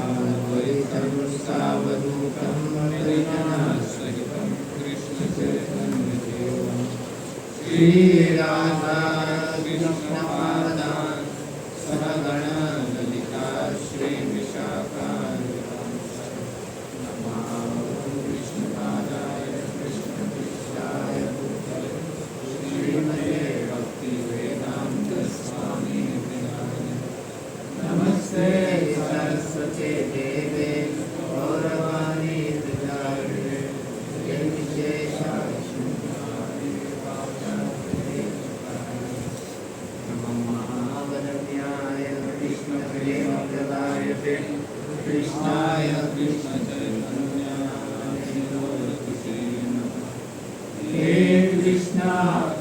अद्वैतं सावधूतं परिजनसहितं कृष्णचैतन्यदेवं श्रीराधा कृष्णपादान् सहगणा ललिता श्रीविशाखान्वितां नमः कृष्णपादाय कृष्णपृष्ठाय भूतले श्रीमते भक्तिवेदान्तस्वामिने नमस्ते सरस्वते देवे गौरवाणी प्रचारिणे नमो महावदन्याय कृष्णप्रेमप्रदायते कृष्णाय कृष्णचैतन्याय हे कृष्णा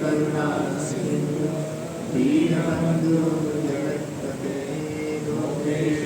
करुणा सिन्धु दीनबन्धु जगत्पते Gopesh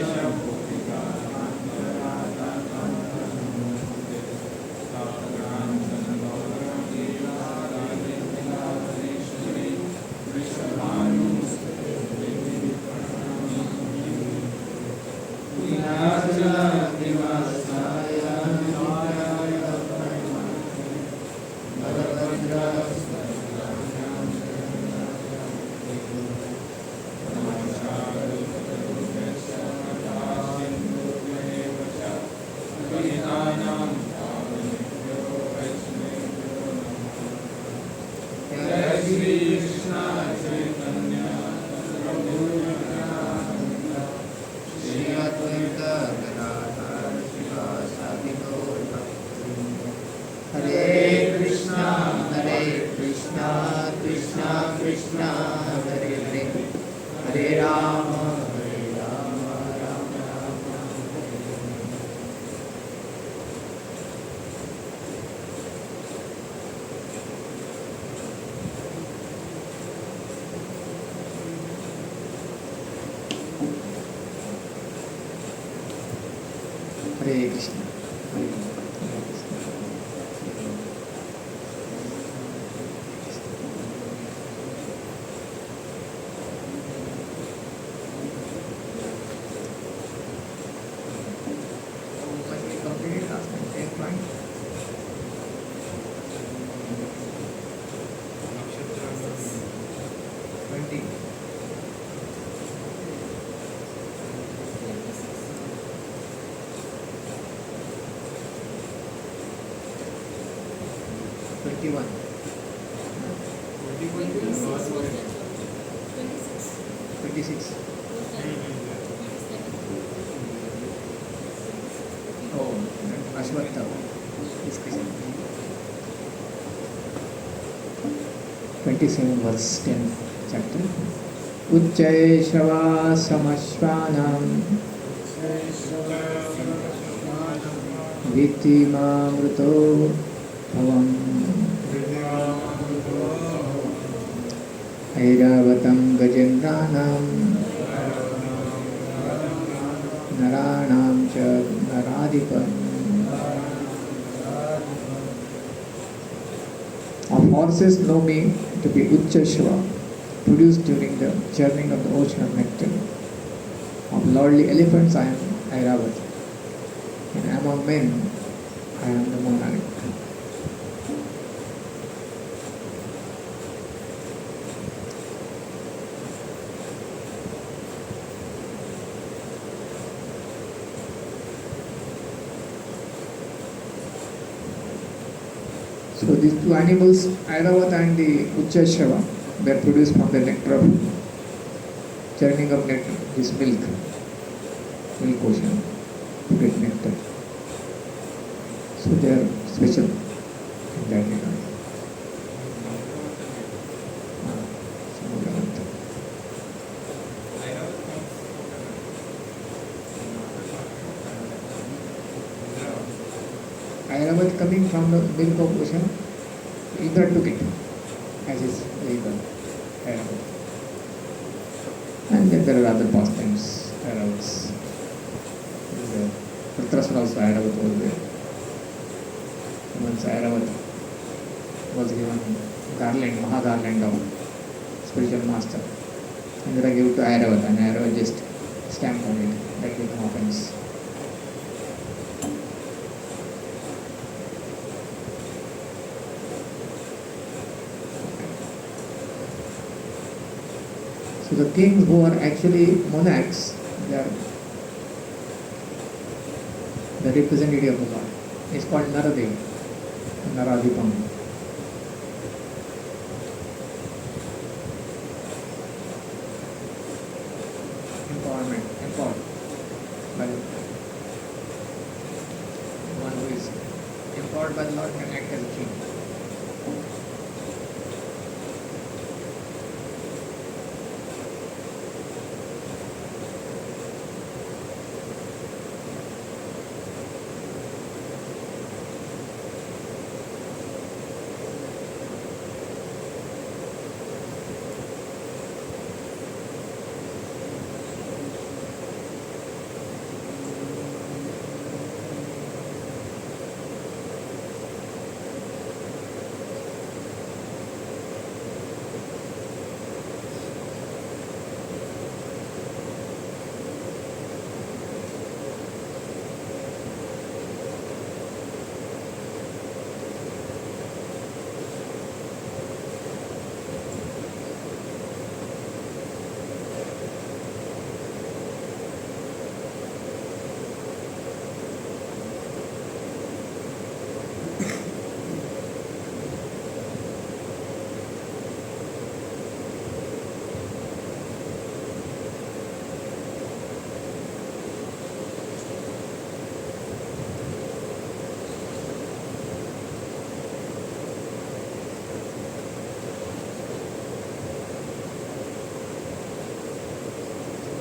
Hare Krishna. Hare Krishna. 21. 26. Oh, Ashwatthama discussion. 27 verse 10 chapter. Uchchay Shava Samashvanam Vittimamruto Bhavam Airavatam Gajendranam Naranam Cha Naradipam. Our horses know me to be Uchchashva, produced during the churning of the ocean of nectar. Of lordly elephants I am Airavata, and among men I am the monarch. So these two animals, Airavata and the Uchchashava, they are produced from the nectar of churning of nectar, this milk ocean, to get nectar. So they are special in that regard. Airavat coming from the milk of ocean, Indra took it as his vehicle, Airavat. And then there are other pastimes, Airavats. Dhritarashtra also Airavat was there. Once Airavat was given garland, Maha garland of spiritual master. Indra gave it to Airavat and Airavat just stamped on it. That became offense. the kings who are actually monarchs, they are the representative of the Lord. It's called Naradev, Naradipam. Empowered by the one who is empowered by the Lord can act as a king.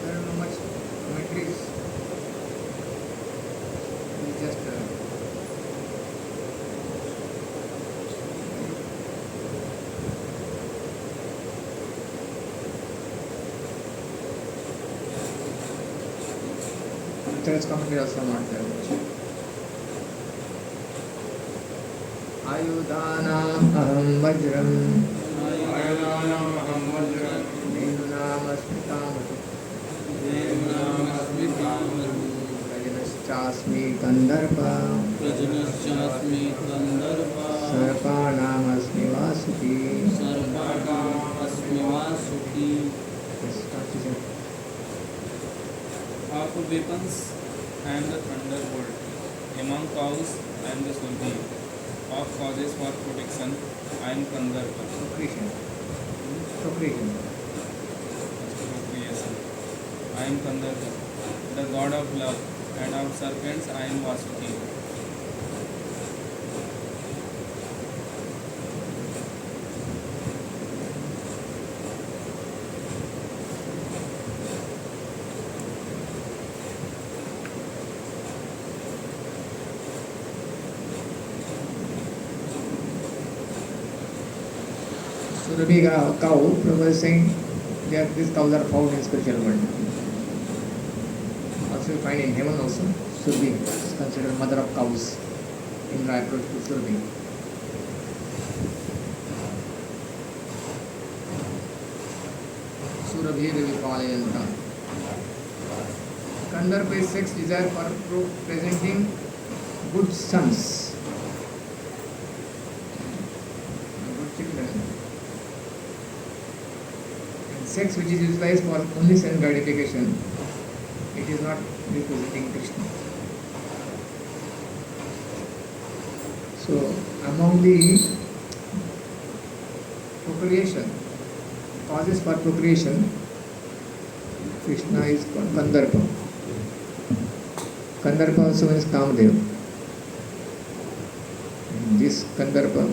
There are not much commentaries. It's just church commentary also not there much. Ayudhanam aham vajram Venunam Rajanaschasmi Kandarpa Sarpanam Vasuki. Of weapons, I am the thunderbolt. Among cows, I am the Surbi. Of causes for protection, I am Kandarpa. Procreation. Procreation. I am Kandarpa. The god of love, and of serpents, I am Vasuki. So the big cow, Prabhupada is saying that these cows are found in spiritual world. Also you find in heaven also, Surbi is considered mother of cows in Raipur to Surbi. Surabhi Devi Palayanta. Kandarpa is sex desire for presenting good sons, good children. And sex which is utilized for only sense gratification, it is not representing Krishna. So among the procreation, causes for procreation, Krishna is called Kandarpa. Kandarpa also means Kamadev. And this Kandarpa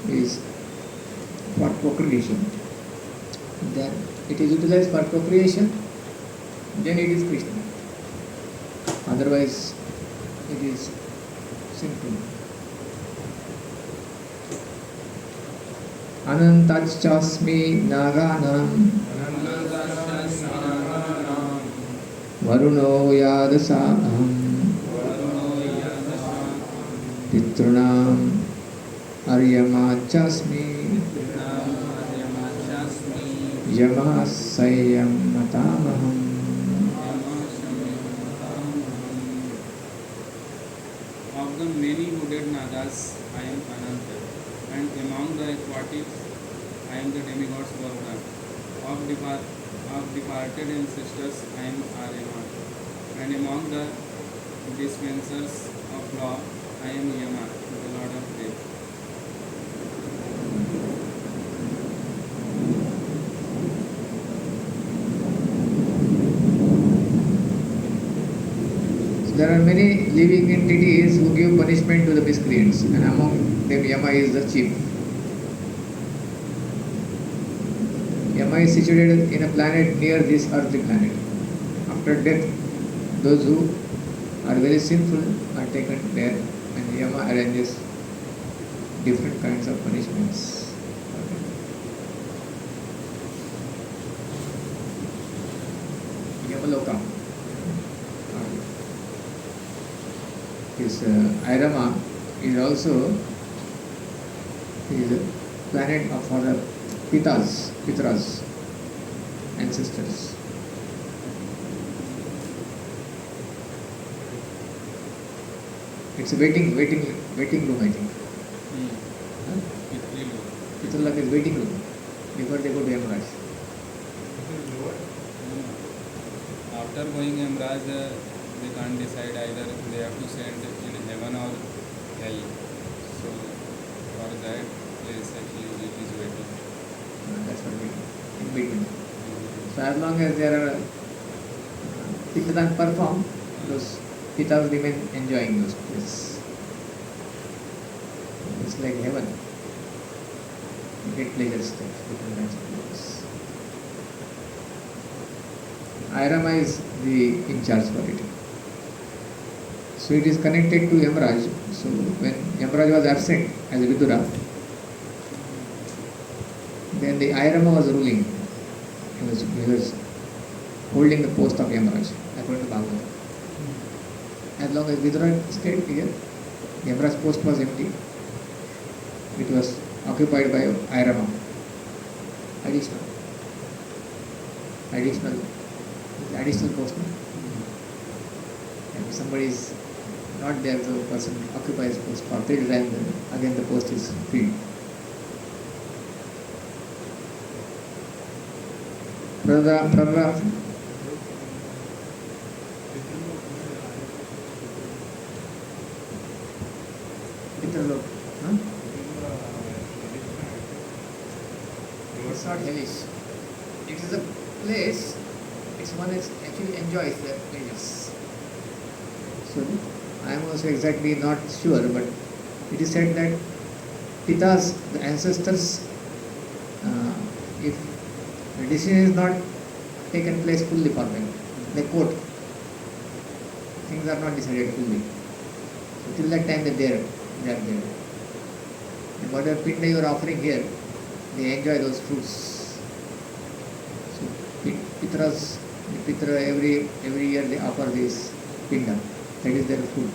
is for procreation. Then it is utilized for procreation, then it is Krishna. Otherwise, it is sinful. Anantachasmi Naganam Varuno Yadasaham Pitrunam Aryamachasmi Yamasayam Matamaham. Of the many hooded Nagas, I am Ananta, and among the aquatics, I am the demigods Varuna. of departed ancestors, I am Aryama. And among the dispensers of law, I am Yama, the Lord of Death. So there are many living entities who give punishment to the miscreants, and among them Yama is the chief. Yama is situated in a planet near this earthly planet. After death, those who are very sinful are taken there, and Yama arranges different kinds of punishments. Yamaloka. This Airama is also a planet of for the Pitras, ancestors. It's a waiting room, I think. Huh? Pitralok is waiting room before they go to Yamaraj. After going Yamraj, they can't decide either they have to send in heaven or hell. So for that place actually it is waiting. That's what we in between. So as long as there are Pitran perform, those Pitas remain enjoying those places. It's like heaven. You get pleasure states, different kinds of pleasures. Airama is the in charge for it. So it is connected to Yamaraj. So when Yamaraj was absent as a Vidura, then the Airama was ruling. He was holding the post of Yamaraj, according to Bhagavad. As long as Vidura stayed here, Yamaraj's post was empty. It was occupied by Airama. Additional post. And if somebody is not there, the person occupies post for 3 days, and again the post is filled. Prarabdha. Pitralok. Huh? It's not hellish. It is a place. It's one that actually enjoys the pleasures. So I am also exactly not sure, but it is said that Pitas, the ancestors, if the decision is not taken place fully for them, they quote, things are not decided fully. So till that time they are there. And whatever pinda you are offering here, they enjoy those fruits. So Pitras, the Pitra every year they offer this pinda. That is their food.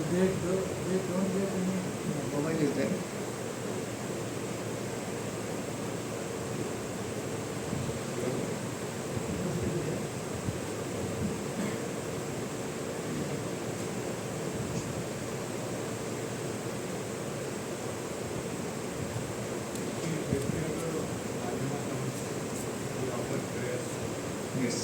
They don't get any. Mobile is there. Yes.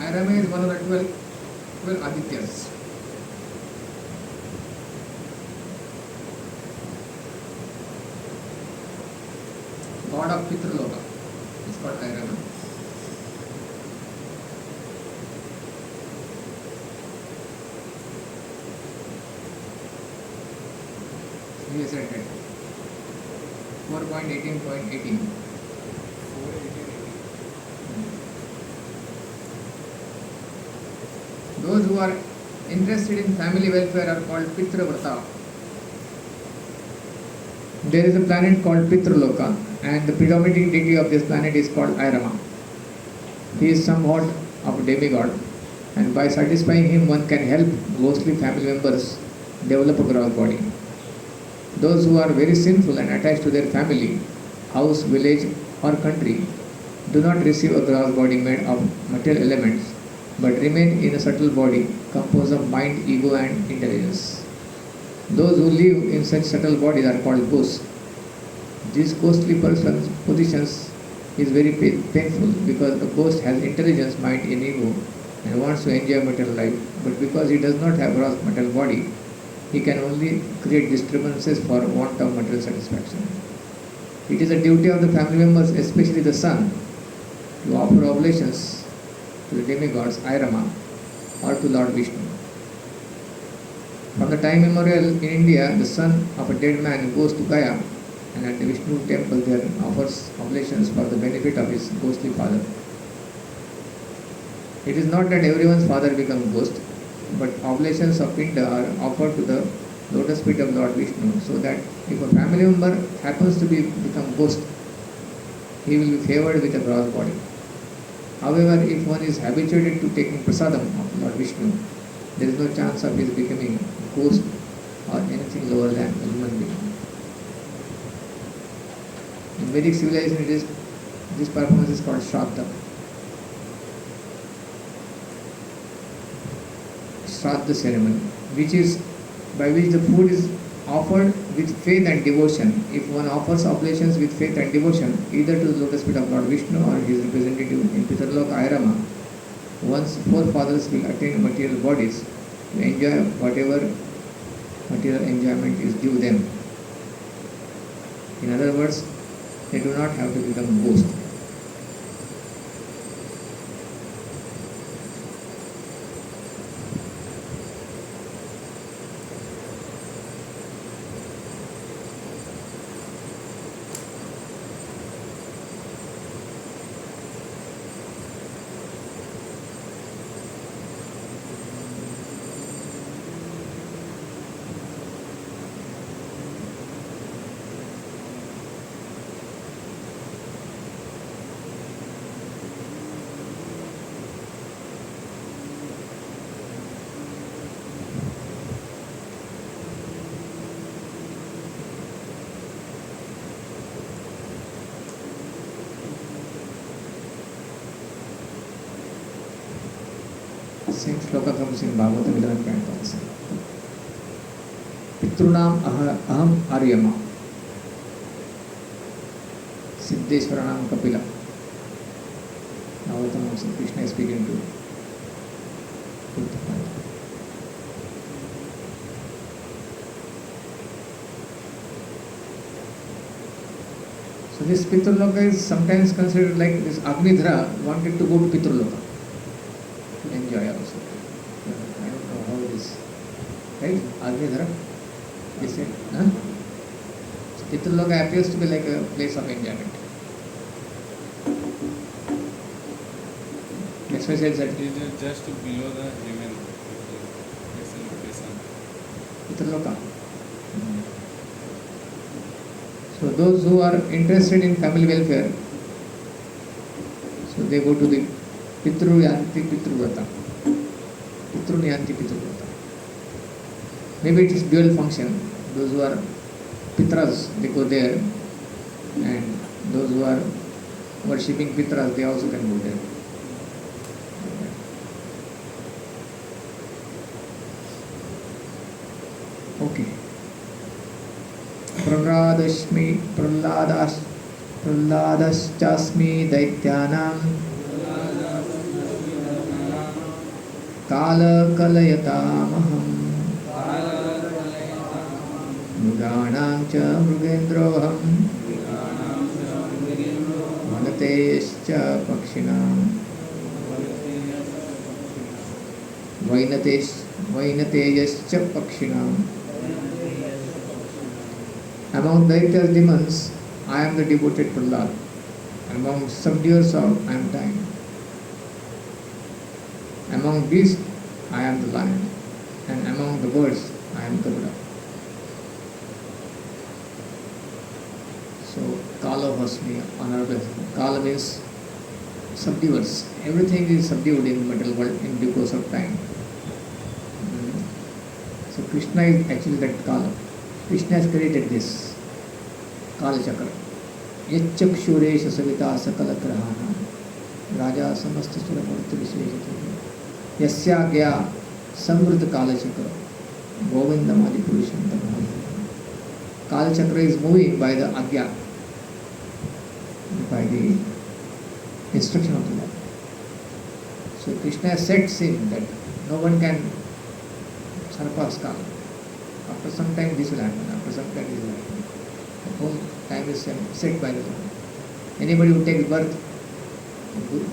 Airama is one of the 12 12 Adityas. God of Pitraloka is called Airana. He is at 4.18.18. 418. Those who are interested in family welfare are called Pitravrata. There is a planet called Pitraloka, and the predominating deity of this planet is called Airama. He is somewhat of a demigod, and by satisfying him, one can help ghostly family members develop a gross body. Those who are very sinful and attached to their family, house, village, or country do not receive a gross body made of material elements, but remain in a subtle body composed of mind, ego, and intelligence. Those who live in such subtle bodies are called ghosts. This ghostly person's positions is very painful because the ghost has intelligence, mind, and ego and wants to enjoy material life, but because he does not have gross material body, he can only create disturbances for want of material satisfaction. It is the duty of the family members, especially the son, to offer oblations to the demigods Airama or to Lord Vishnu. From the time immemorial in India, the son of a dead man goes to Gaya and at the Vishnu temple there offers oblations for the benefit of his ghostly father. It is not that everyone's father becomes ghost, but oblations of Pinda are offered to the lotus feet of Lord Vishnu, so that if a family member happens to become ghost, he will be favored with a gross body. However, if one is habituated to taking prasadam of Lord Vishnu, there is no chance of his becoming ghost or anything lower than a human being. In Vedic civilization, this performance is called Shraddha. Shraddha ceremony, which is by which the food is offered with faith and devotion. If one offers oblations with faith and devotion, either to the lotus feet of Lord Vishnu or his representative in Pitraloka Airama, one's forefathers will attain material bodies to enjoy whatever material enjoyment is due them. In other words, they do not have to become ghosts. Same shloka comes in Bhagavatam 11.1. Pitrunam aham aryama. Siddheshwaranam Kapila. Bhagavatam also Krishna is speaking to Uttama. So this Pitraloka is sometimes considered like this Agnidhara wanted to go to Pitraloka. Enjoy also. I don't know how it is. Right? Agnidhara? Is it? Huh? Pitraloka appears to be like a place of enjoyment. Next one says that It is just below the heaven. It's a location. Pitraloka. So those who are interested in family welfare, so they go to the Pitruyanti Pitruvrata. Pitrunyanti Pitruvrata. Maybe it is dual function. Those who are Pitras, they go there, and those who are worshipping Pitras, they also can go there. Okay. Prahladaschasmi daityanam कालकलयतामहं मृगाणां च मृगेन्द्रोऽहं वनतेयश्च पक्षिणां वैनतेयश्च पक्षिणाम्. Among Daityas demons, I am the devoted Prahlad. Among subduers of I am time. Among beasts, I am the lion. And among the birds, I am Garuda. So, Kala Vasmi, honorable. Kala means subduers. Everything is subdued in material world in due course of time. So, Krishna is actually that Kala. Krishna has created this Kala Chakra. Yachakshureš savita sakala grahana raja samasta suramurti visheshata yasya gya samvrta Kala Chakra govindamadi purusham. Kala Chakra is moving by the agya, by the instruction of the Lord. So Krishna sets him that no one can surpass Kala. After some time this will happen, after some time this will happen. The whole time is set by the Lord. Anybody who takes birth,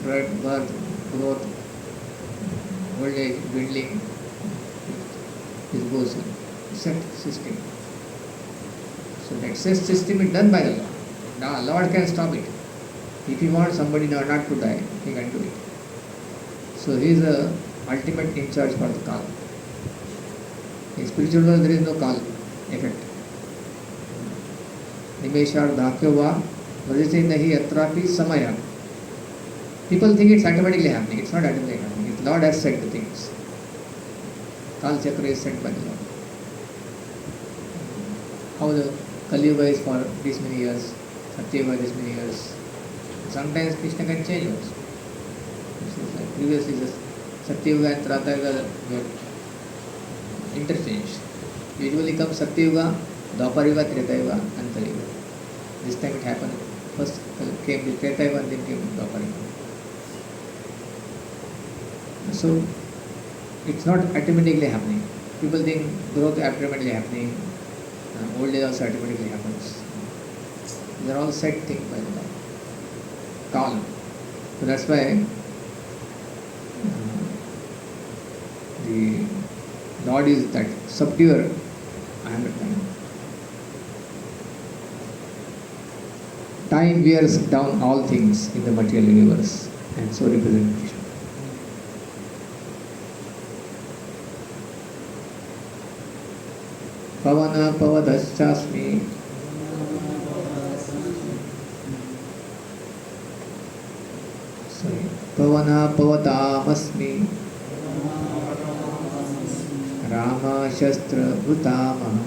growth, old age, dwindling, this goes in. Set system. So that set system is done by the Lord. Now Lord can stop it. If he wants somebody not to die, he can do it. So he is the ultimate in charge for the Kala. In spiritual world there is no Kala effect. Nimeshar Dhakyova Vajase Nahi Atrapi Samaya. People think it's automatically happening. It's not automatically happening. The Lord has set the things. Kala Chakra is set by the Lord. How the Kali Yuga is for this many years, Satya Yuga this many years. Sometimes Krishna can change also. Like previously the Satya Yuga and Treta Yuga were interchanged. Usually comes Satya Yuga, Dwapar Yuga, Treta Yuga and Kali Yuga. This time it happened. First came the Treta Yuga and then came the Dwapar Yuga. So it's not automatically happening. People think growth automatically happening, old age also automatically happens. These are all set things by the Lord. Calm. So that's why the Lord is that subduer. I am the time. Time wears down all things in the material universe and so represents Krishna. Pavana Pavadaschasmi Pavana Pavatamasmi Rama Shastra Bhutamaham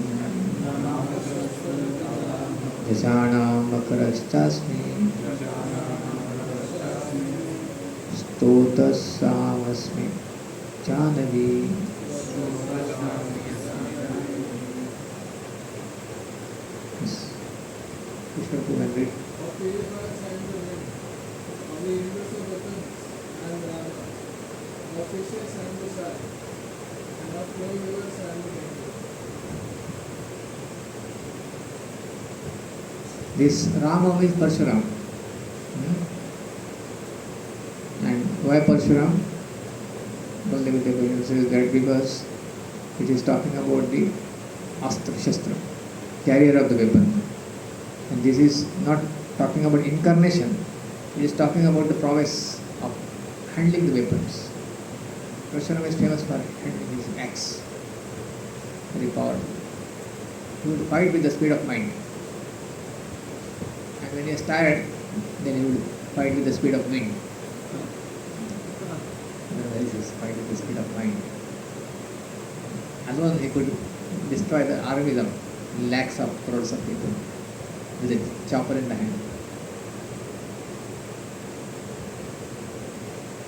Yasana Makaraschasmi Stotasamasmi Janavi. Krishna 200. This Rama is Parshuram. And why Parshuram? Baldev says that because it is talking about the Astra Shastra, carrier of the weapon. And this is not talking about incarnation, it is talking about the prowess of handling the weapons. Parshuram is famous for handling his axe, very powerful. He would fight with the speed of mind. And when he is tired, then he would fight with the speed of wind. Otherwise, he is fight with the speed of mind. Alone he could destroy the armies of lakhs of crores of people with a chopper in the hand.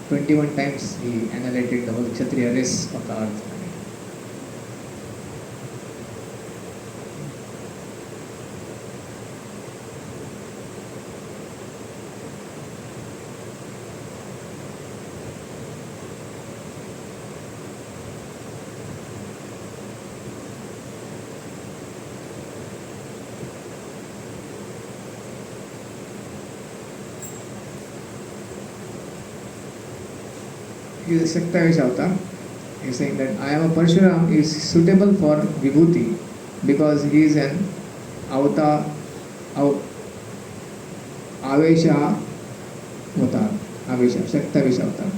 21 times he annihilated the whole Kshatriya race of the earth. he is a Shaktavish avatar. He is saying that I am a Parshuram is suitable for Vibhuti because he is an avatar, Avesha avatar, Avesha, Shaktavish avatar.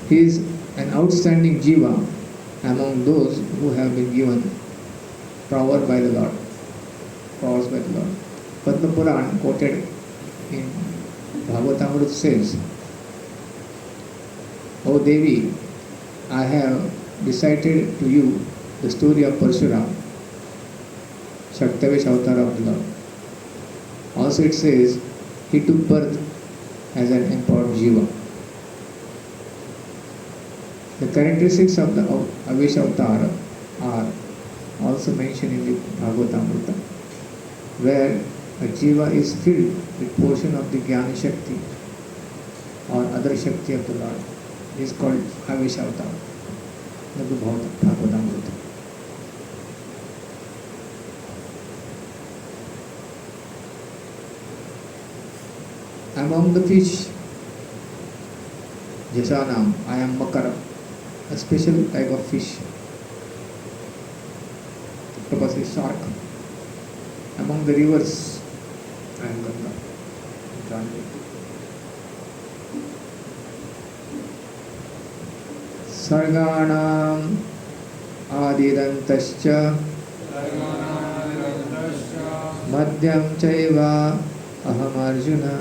He is an outstanding Jiva among those who have been given power by the Lord. Powers by the Lord. Padma Puran quoted in Bhagavatamrita says, O Devi, I have recited to you the story of Parshuram, Shaktavish avatar of the Lord. Also it says, he took birth as an empowered Jiva. The characteristics of the Avesh avatar are also mentioned in the Bhagavatamrita, where a Jiva is filled with portion of the Jnana Shakti or other Shakti of the Lord. It is called Avesh avatar. That's the Bhagavatamrita. Among the fish, Jasanam, I am Makara, a special type of fish. Octopus is shark. Among the rivers, I am Ganga. Sarganam Adidantascha Madhyam Chaiva Aham Arjuna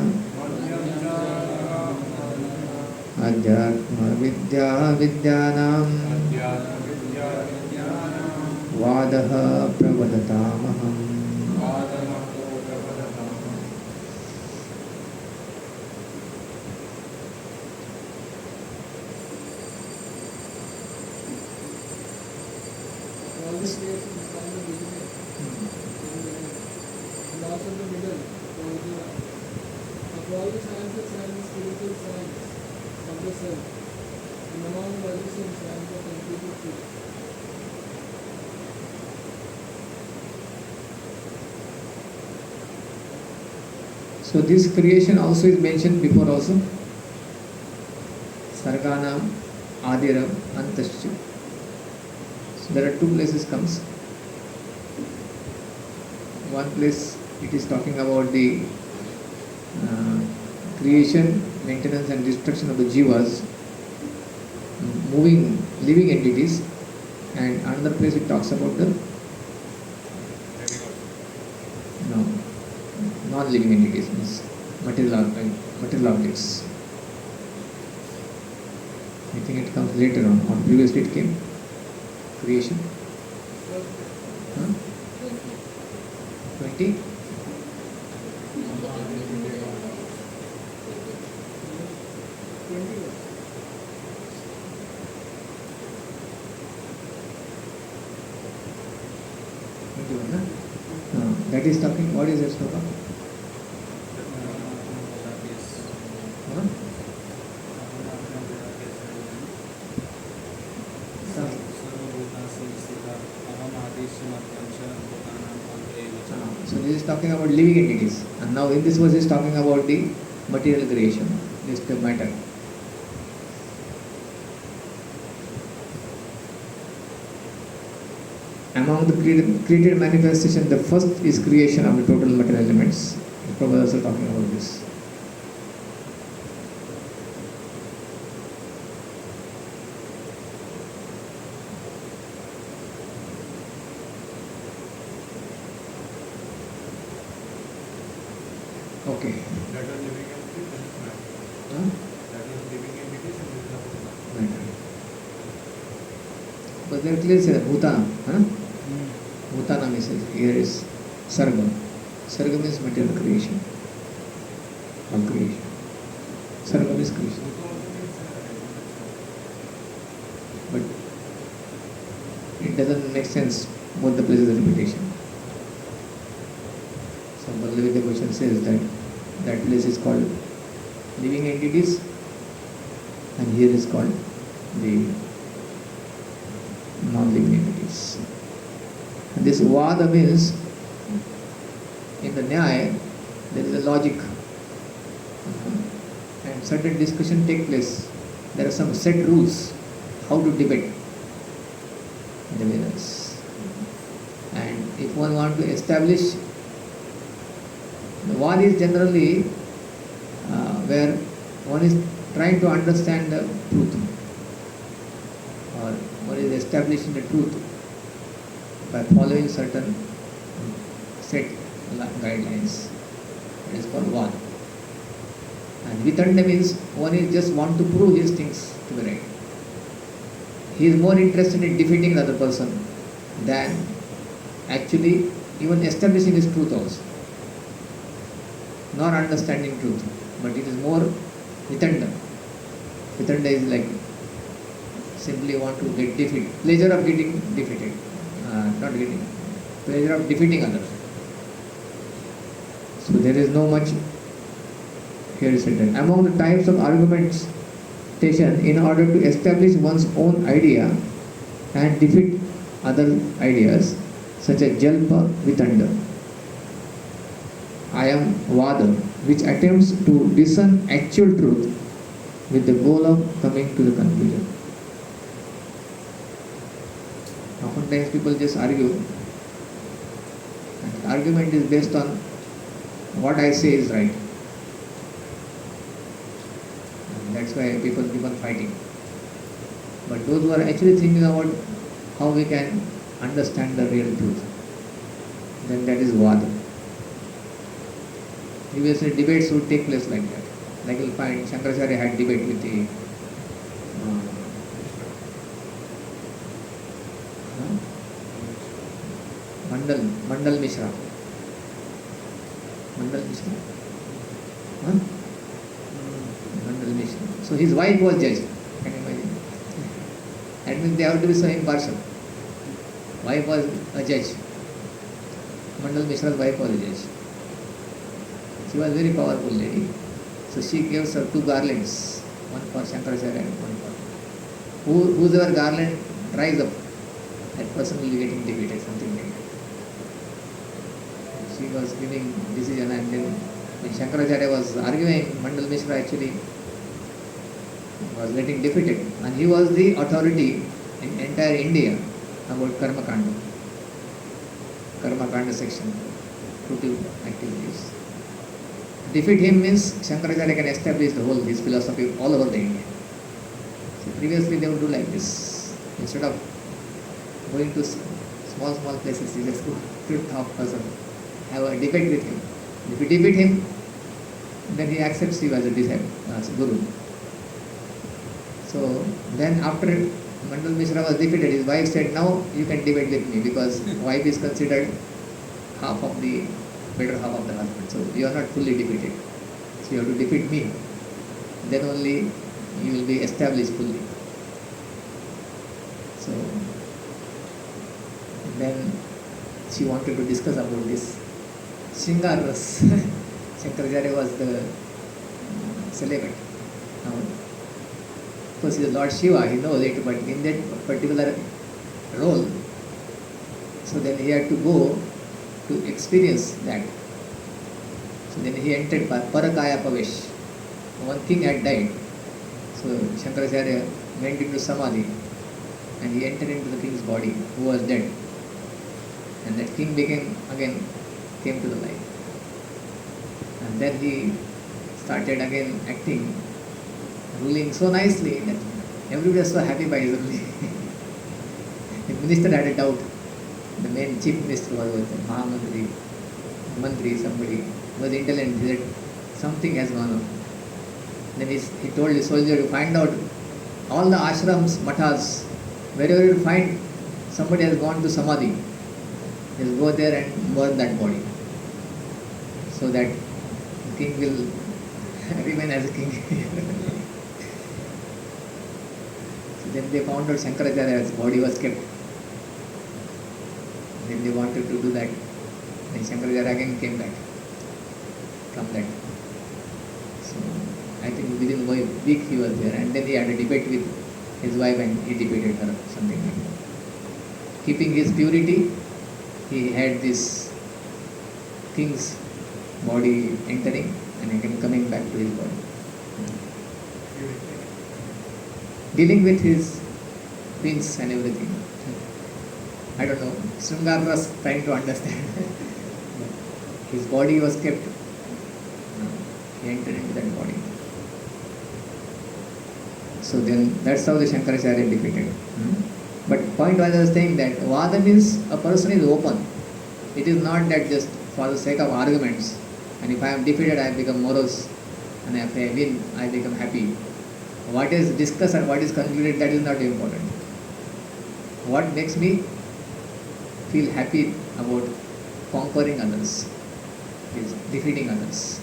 Adhyatma Vidya Vidyanam Vadaha Pravadatamaham. All the creation is from the beginning, and also the middle, of all the sciences and the spiritual science of the self, and among magicians and the completed truth. So this creation also is mentioned before also. Sarganam Adiram Antascha. So there are two places comes. One place it is talking about the creation, maintenance and destruction of the jivas, moving, living entities, and another place it talks about the non-living entities, means material objects. I think it comes later on. Or previously it came creation. Huh? 20? That is talking, what is that sloka? Huh? So this is talking about living entities, and now in this verse is talking about the material creation, this the matter. Among the created manifestation, the first is creation of the total material elements. Prabhupada is also talking about this. Okay. That was living entities and this matter. Huh? That was living entities and this is about Matter. But there clearly says Bhutana. Huh? Bhutana means here is Sarga. Sarga means material creation. All creation. Sarga means creation. But it doesn't make sense both the places of repetition. So Bhagavad Gita question says that that place is called living entities and here is called the non-living entities. And this Vada means in the Nyaya there is a logic and and certain discussion take place, there are some set rules how to debate in the Vedas. And if one want to establish, the Vad is generally where one is trying to understand the truth, or one is establishing the truth by following certain set guidelines. It is called Vad. And Vitanda means one is just want to prove his things to be right. He is more interested in defeating the other person than actually even establishing his truth also. Not understanding truth, but it is more Vitanda. Vitanda is like simply want to get defeated, pleasure of getting defeated, not getting, pleasure of defeating others. So there is no much here is written. Among the types of argumentation in order to establish one's own idea and defeat other ideas, such as Jalpa Vitanda, I am Vada, which attempts to discern actual truth with the goal of coming to the conclusion. Oftentimes people just argue, and the argument is based on what I say is right. And that's why people keep on fighting. But those who are actually thinking about how we can understand the real truth, then that is Vada. Previously debates would take place like that. Like you'll find Shankaracharya had debate with the Mandal Mishra. Mandal Mishra. Mandal Mishra. So his wife was judge. Can you imagine? That means they have to be so impartial. Wife was a judge. Mandal Mishra's wife was a judge. She was a very powerful lady. So she gives her 2 garlands, one for Shankaracharya and one for whosoever garland dries up, that person will be getting defeated, something like that. She was giving decision, and then when Shankaracharya was arguing, Mandal Mishra actually was getting defeated, and he was the authority in entire India about Karma Kanda section, fruitive activities. Defeat him means Shankaracharya can establish the whole his philosophy all over the India. So previously they would do like this. Instead of going to small places, you just go to the top person, have a debate with him. If you defeat him, then he accepts you as a disciple, as a guru. So then after Mandal Mishra was defeated, his wife said, now you can debate with me, because wife is considered half of the better half of the husband. So you are not fully defeated. So you have to defeat me. Then only you will be established fully. So then she wanted to discuss about this. Shingar Ras. Shankaracharya was the celibate. Now, of course, he is Lord Shiva, he knows it, but in that particular role, so then he had to go to experience that. So then he entered Parakaya Pavesh. One king had died. So Shankaracharya went into Samadhi and he entered into the king's body who was dead. And that king came to the life. And then he started again acting, ruling so nicely that everybody was so happy by his ruling. The minister had a doubt. The main chief minister was Mahamantri, Mantri, somebody was intelligent. He said, something has gone on. Then he told the soldier to find out all the ashrams, mathas, wherever you find somebody has gone to Samadhi, just go there and burn that body, so that the king will remain as a king. So then they found out Shankaracharya's body was kept. Then they wanted to do that. Then Shankaracharya again came back from that. So I think within a week he was there, and then he had a debate with his wife and he debated her, something like that. Keeping his purity, he had this king's body entering and again coming back to his body. Dealing with his pins and everything. I don't know. Sringar was trying to understand. His body was kept. He entered into that body. So then that's how the Shankaracharya defeated. But point I was saying that Vada means a person is open. It is not that just for the sake of arguments. And if I am defeated, I become morose. And if I win, I become happy. What is discussed and what is concluded, that is not important. What makes me feel happy about conquering others is defeating others.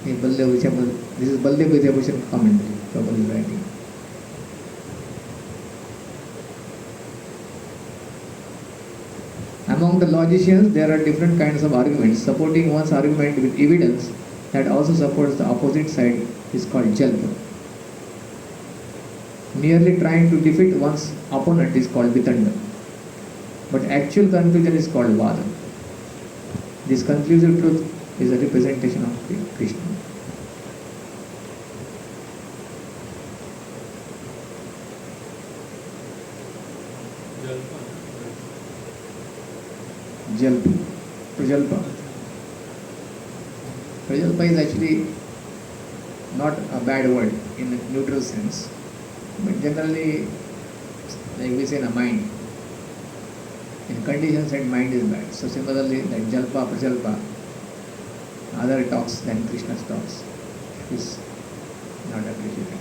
This is Baldev Vidyabhushan commentary. Prabhupada is writing. Among the logicians, there are different kinds of arguments. Supporting one's argument with evidence that also supports the opposite side is called jalpa. Merely trying to defeat one's opponent is called vitanda. But actual conclusion is called vada. This conclusive truth is a representation of Krishna. Jalpa. Prajalpa. Prajalpa is actually not a bad word in a neutral sense. But generally, like we say in a mind, in conditions that mind is bad. So similarly, like Jalpa, Prajalpa, other talks than Krishna's talks is not appreciated.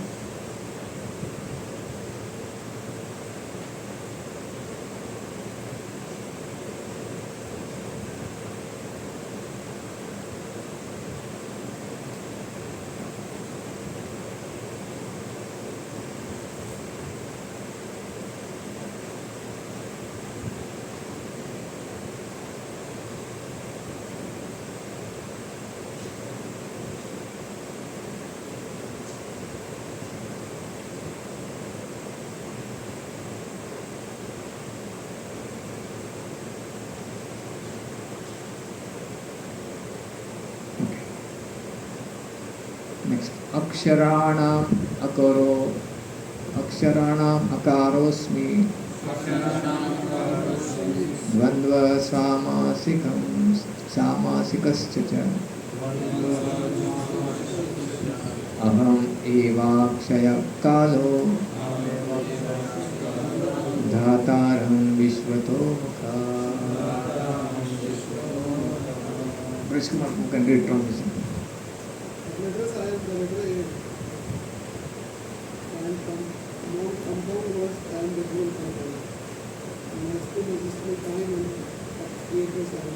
Next, Aksharanam Akaro, Aksharanam Akarosmi, Dvandva Samasikam, Samasikascha, Aham Evakshaya Kalo, Dhataram Vishwato Mukha. Brishkumar, who can read translation? The letter A. And compound words and the whole compound. And has to register time and create the sound.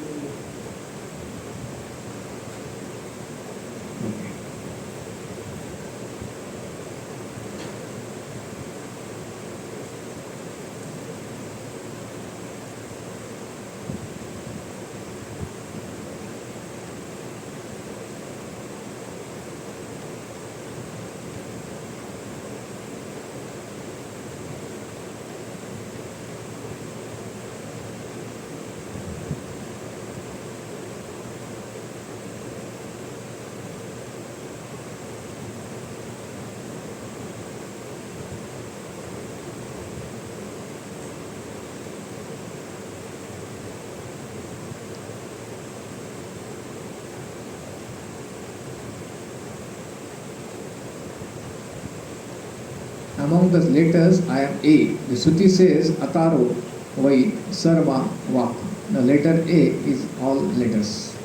Among the letters, I am A. The Shruti says Ataro Vai Sarva Vak. The letter A is all letters.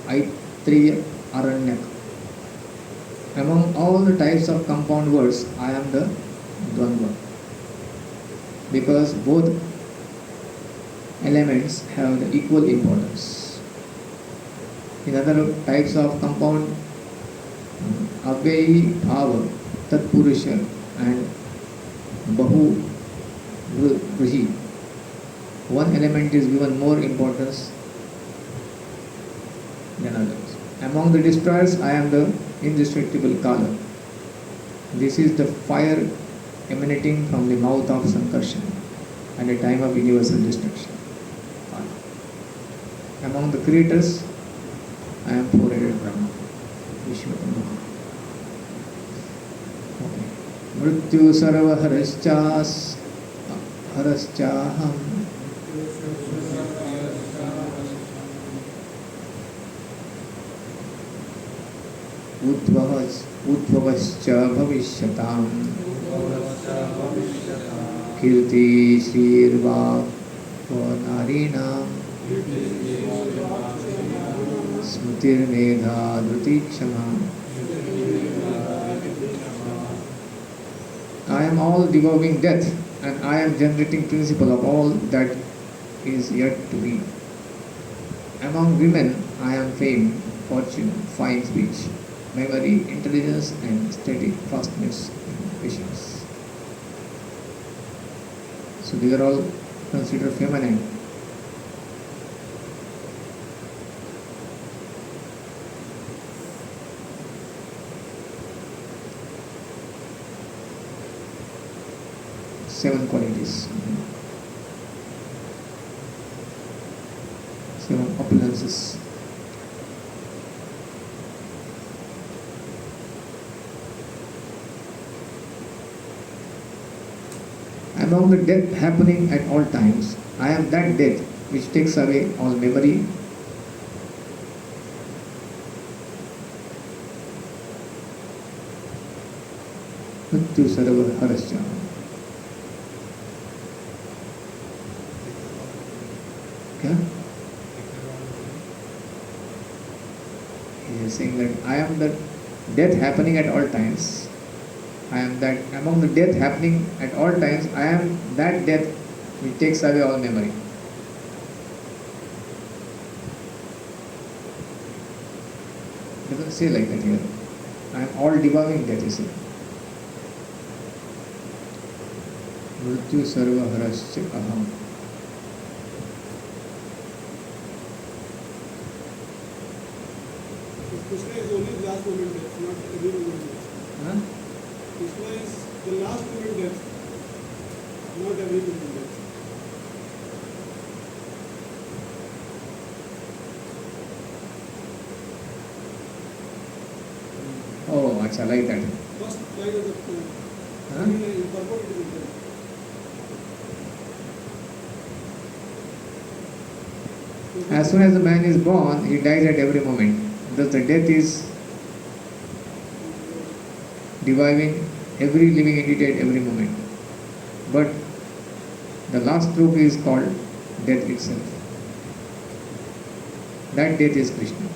Aitriya Aranyak. Among all the types of compound words, I am the Dvandva. Because both elements have the equal importance. In other types of compound, Avyayi Bhava, Tatpurusha and Bahu Vrihi. One element is given more importance than others. Among the destroyers, I am the indestructible Kala. This is the fire emanating from the mouth of Sankarshan. and a time of universal destruction. Among the creators, I am four-headed Brahma. Vishwatama. Okay. Mrityu sarva haraschaham उद्भवश्च भविष्यताम् कीर्ति श्रीर्वाक् स्मृतिर्मेधा धृति क्षमा. I am all devouring death, and I am generating principle of all that is yet to be. Among women, I am fame, fortune, fine speech, memory, intelligence, and steady fastness and patience. So these are all considered feminine. Seven qualities, seven opulences. Among the death happening at all times, I am that death which takes away all memory, Mrityu sarva harascha. Okay? He is saying that I am the death happening at all times. I am that among the death happening at all times, I am that death which takes away all memory. It doesn't say like that here. I am all devouring death, you see. Mrityu sarva harascha aham. Krishna is only the last moment death, not every moment death. Huh? Krishna is the last moment death, not every moment death. Oh, acha, like that. First line of the poem. Huh? In purport it is written. As soon as the man is born, he dies at every moment. Thus the death is reviving every living entity at every moment. But the last truth is called death itself. That death is Krishna.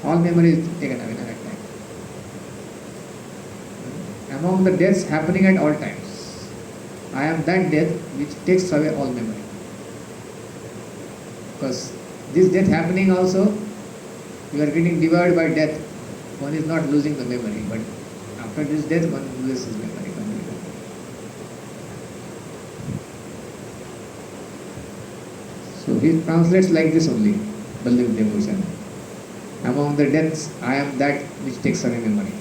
All memory is taken away at that time. Among the deaths happening at all times, I am that death which takes away all memory. Because this death happening also, you are getting devoured by death. One is not losing the memory, but after this death, one loses his memory completely. So he translates like this only, Baldev Devotion. Among the deaths, I am that which takes away memory.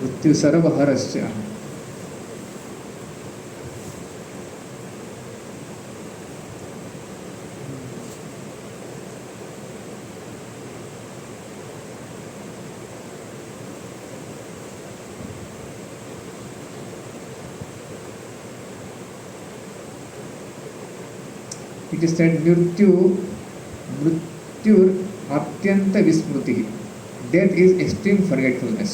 Mrityu sarva harascha. It is said mrityur atyanta vismruti. Death is extreme forgetfulness.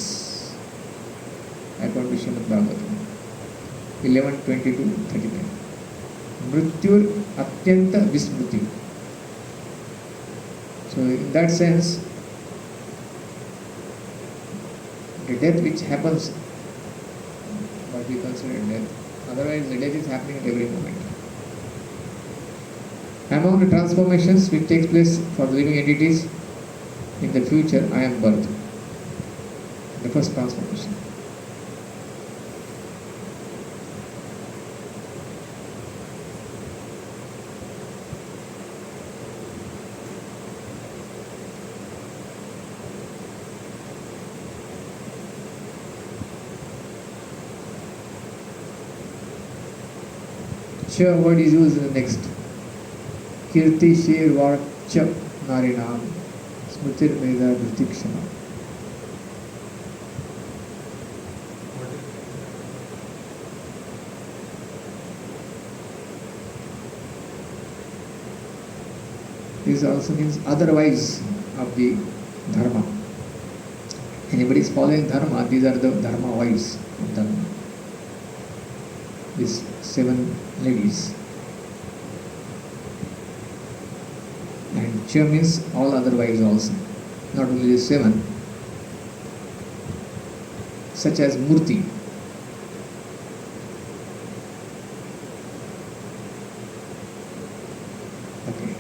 According to Srimad Bhagavatam 11:22-39. Mrityur atyanta vismruti. So in that sense, the death which happens, what we consider death, otherwise the death is happening at every moment. Among the transformations which takes place for the living entities in the future, I am birth. The first transformation. Cha word is used in the next. Kirti Shir Vak Cha Narinam Smritir Meda Vritikshama. What is This also means other wives of the dharma. Anybody is following dharma, these are the dharma wives of dharma. These 7 ladies. And Cha means all other wives also, not only the 7, such as Murti. Okay.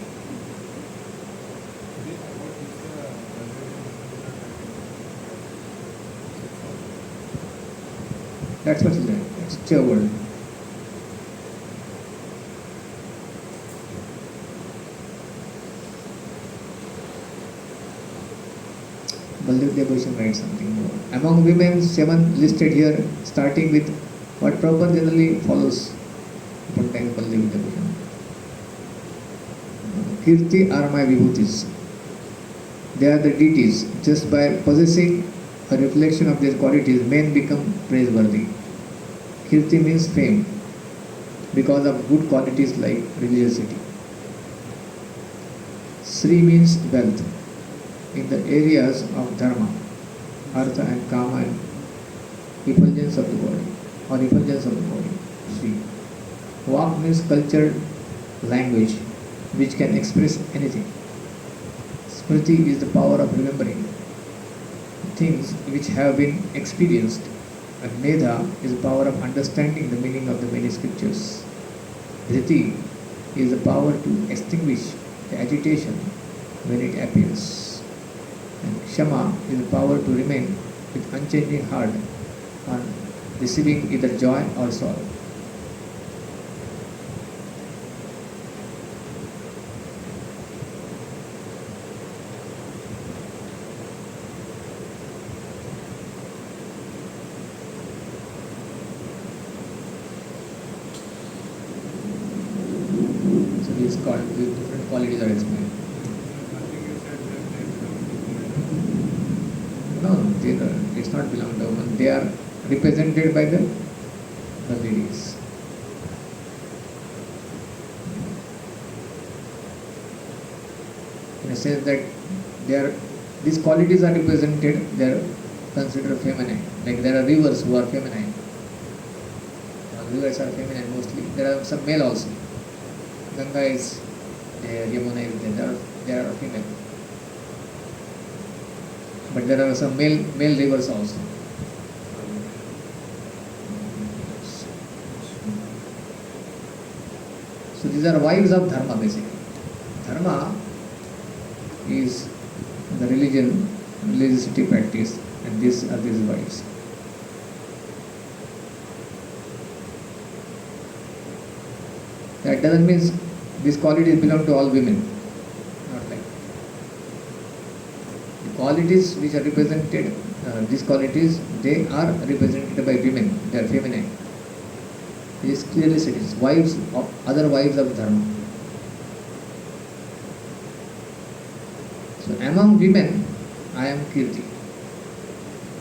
what is the That's what is that. That's Cha word. Baldev Devotion writes something more. Among women, 7 listed here, starting with what Prabhupada generally follows upon time Baldev Devotion. Kirti are my vibhutis. They are the deities. Just by possessing a reflection of their qualities, men become praiseworthy. Kirti means fame because of good qualities like religiosity. Sri means wealth in the areas of dharma, artha and kama and effulgence of the body or effulgence of the body. Sri. Vak means cultured language which can express anything. Smriti is the power of remembering things which have been experienced, and Medha is the power of understanding the meaning of the many scriptures. Dhriti is the power to extinguish the agitation when it appears. And Kshama is the power to remain with unchanging heart on receiving either joy or sorrow. So these different qualities are explained. nothing you said that they belong to women? No, it's not belong to women. They are represented by the ladies. In a sense that these qualities are represented, they are considered feminine. Like there are rivers who are feminine. Rivers are feminine mostly. There are some male also. Ganga is there, Yamuna is there. There are female. But there are some male rivers also. So these are wives of dharma basically. Dharma is the religiosity practice, and these are these wives. That doesn't mean these qualities belong to all women. Not like the qualities which are represented. These qualities they are represented by women. They are feminine. It is clearly said. It's wives of other wives of dharma. So among women, I am Kirti,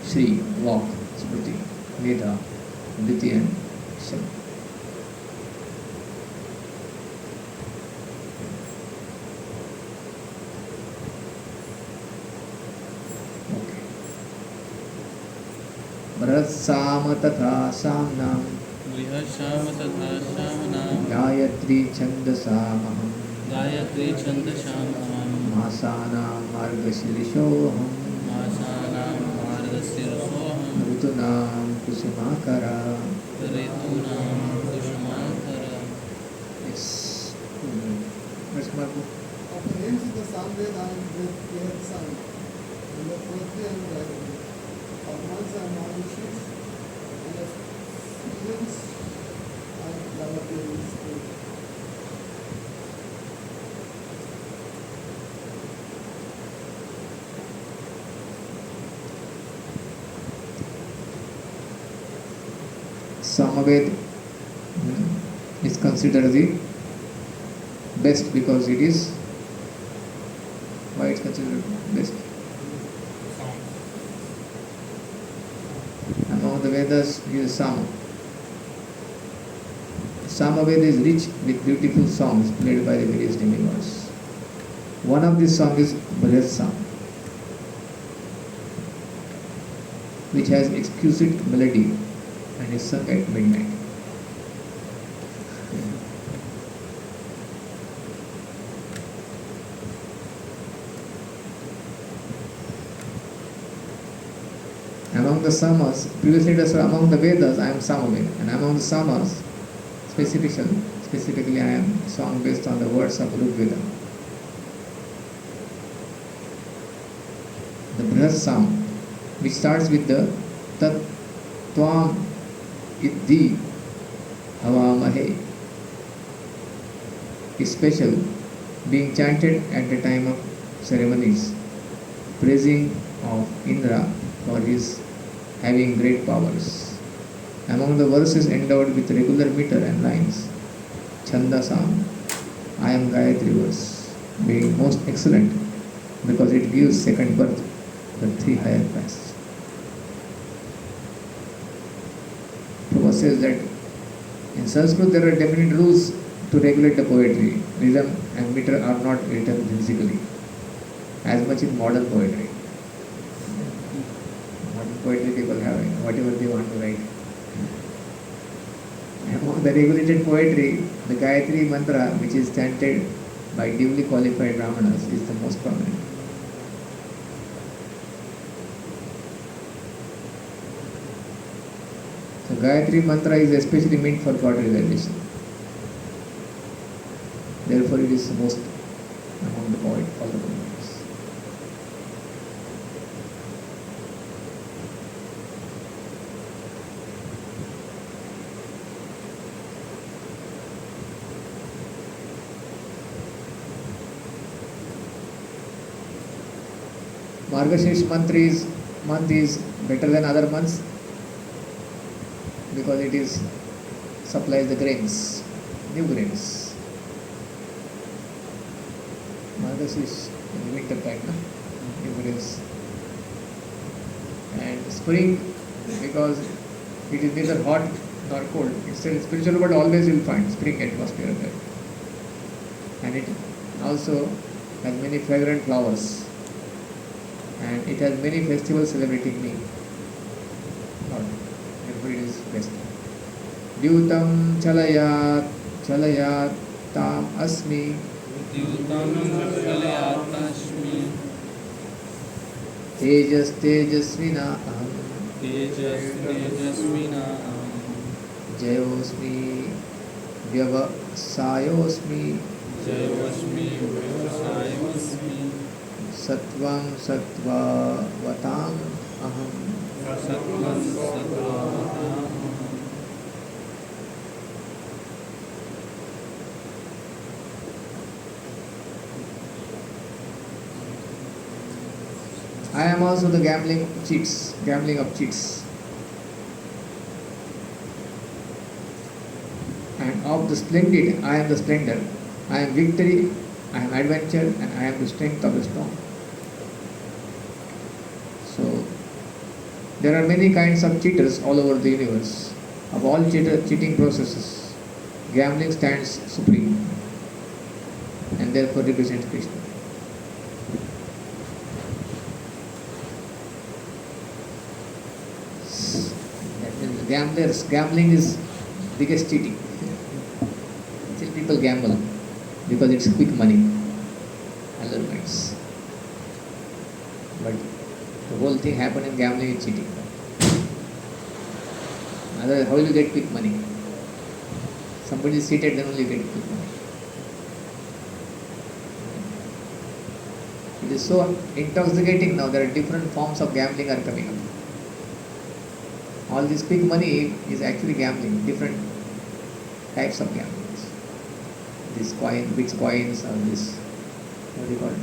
Shri, Vak, Smriti, Medha, Dhriti and Kshama. Okay. Bharat तथा साम्नां बृहश्याम तथा श्यामनाम Gayatri छन्दसामहं Gayatri छन्दसामहं मासानां मार्गशीर्षोऽहं मासानां मार्गशीर्षोऽहं ऋतूनां कुसुमाकरा. ऋतूनां कुसुमाकरः. Yes. Let's mark. Of the names of the Samved I am Brihad Sam. And the Prithvi I am Gayatri. Of months I am Margashis. And of seasons I am Gayatri in spring. Samaved is considered considered the best because it is, why it's considered best? Among the Vedas is Sama. Samaveda is rich with beautiful songs played by the various demigods. One of these songs is Brihad, which has exquisite melody and is sung at midnight. Among the Samas, previously it was among the Vedas I am Samaveda, and among the Samas, specifically I am song based on the words of Rig Veda. The Brihad Sam, which starts with the Tat Tvam Iddhi Havamahe, is special, being chanted at the time of ceremonies, praising of Indra for his having great powers. Among the verses endowed with regular meter and lines, Chandasam, I am Gayatri verse, being most excellent because it gives second birth to the three higher castes. Prabhupada says that in Sanskrit there are definite rules to regulate the poetry. Rhythm and meter are not written physically, as much in modern poetry. Modern poetry people have whatever they want to write. Among the regulated poetry, the Gayatri mantra, which is chanted by duly qualified Brahmanas, is the most prominent. So Gayatri mantra is especially meant for God realization. Therefore it is the most among the poets, all the poets. Margashish month is better than other months because it is supplies the grains, new grains. Margashish in the winter time, no? New grains. And spring because it is neither hot nor cold. It's still spiritual, but always you will find spring atmosphere there. And it also has many fragrant flowers. And it has many festivals celebrating me. Therefore it is best. Dyutam chalayat tam asmi. Dyutam chalayatashmi. Tejasvina aham. Tejasvina. Jayosmi vyavasayosmi. Jayosmi vyavasayosmi. Sattvam sattvavatam aham. Sattvam sattvatam. I am also the gambling of cheats. And of the splendid, I am the splendor. I am victory, I am adventure, and I am the strength of the strong. So, there are many kinds of cheaters all over the universe. Of all cheating processes, gambling stands supreme and therefore represents Krishna. That means gambling is biggest cheating. Still people gamble because it's quick money, allurements. But the whole thing happened in gambling is cheating. Otherwise, how will you get quick money? Somebody is seated, then only you get quick money. It is so intoxicating now. There are different forms of gambling are coming up. All this quick money is actually gambling, different types of gambling. This bitcoins or this, what do you call it?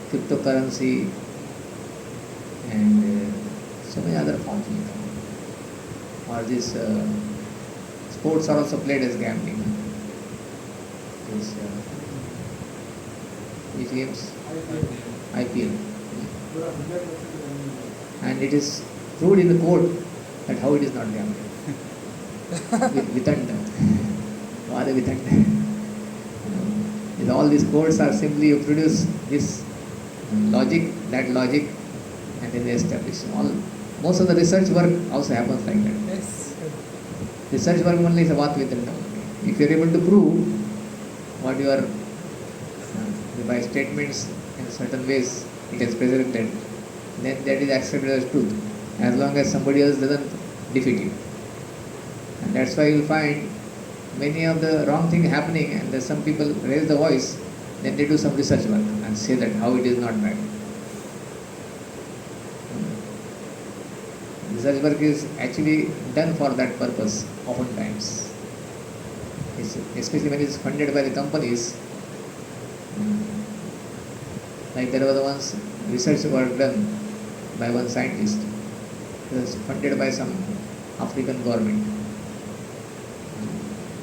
Cryptocurrency and so many other forms will come. Or this sports are also played as gambling. this which games? IPL. IPL. There are 100% gambling. And it is proved in the court that how it is not gambling. Witanda. Vada Witanda. All these courts are simply you produce this logic, that logic, and then they establish. Most of the research work also happens like that. Yes. Research work only is a what Witanda. If you are able to prove what you are by statements in certain ways it is presented, then that is accepted as truth, as long as somebody else doesn't defeat you. And that's why you find many of the wrong things happening, and there's some people raise the voice, then they do some research work and say that how it is not right. Research work is actually done for that purpose oftentimes. Especially when it is funded by the companies. Like there was once research work done by one scientist. It was funded by some African government.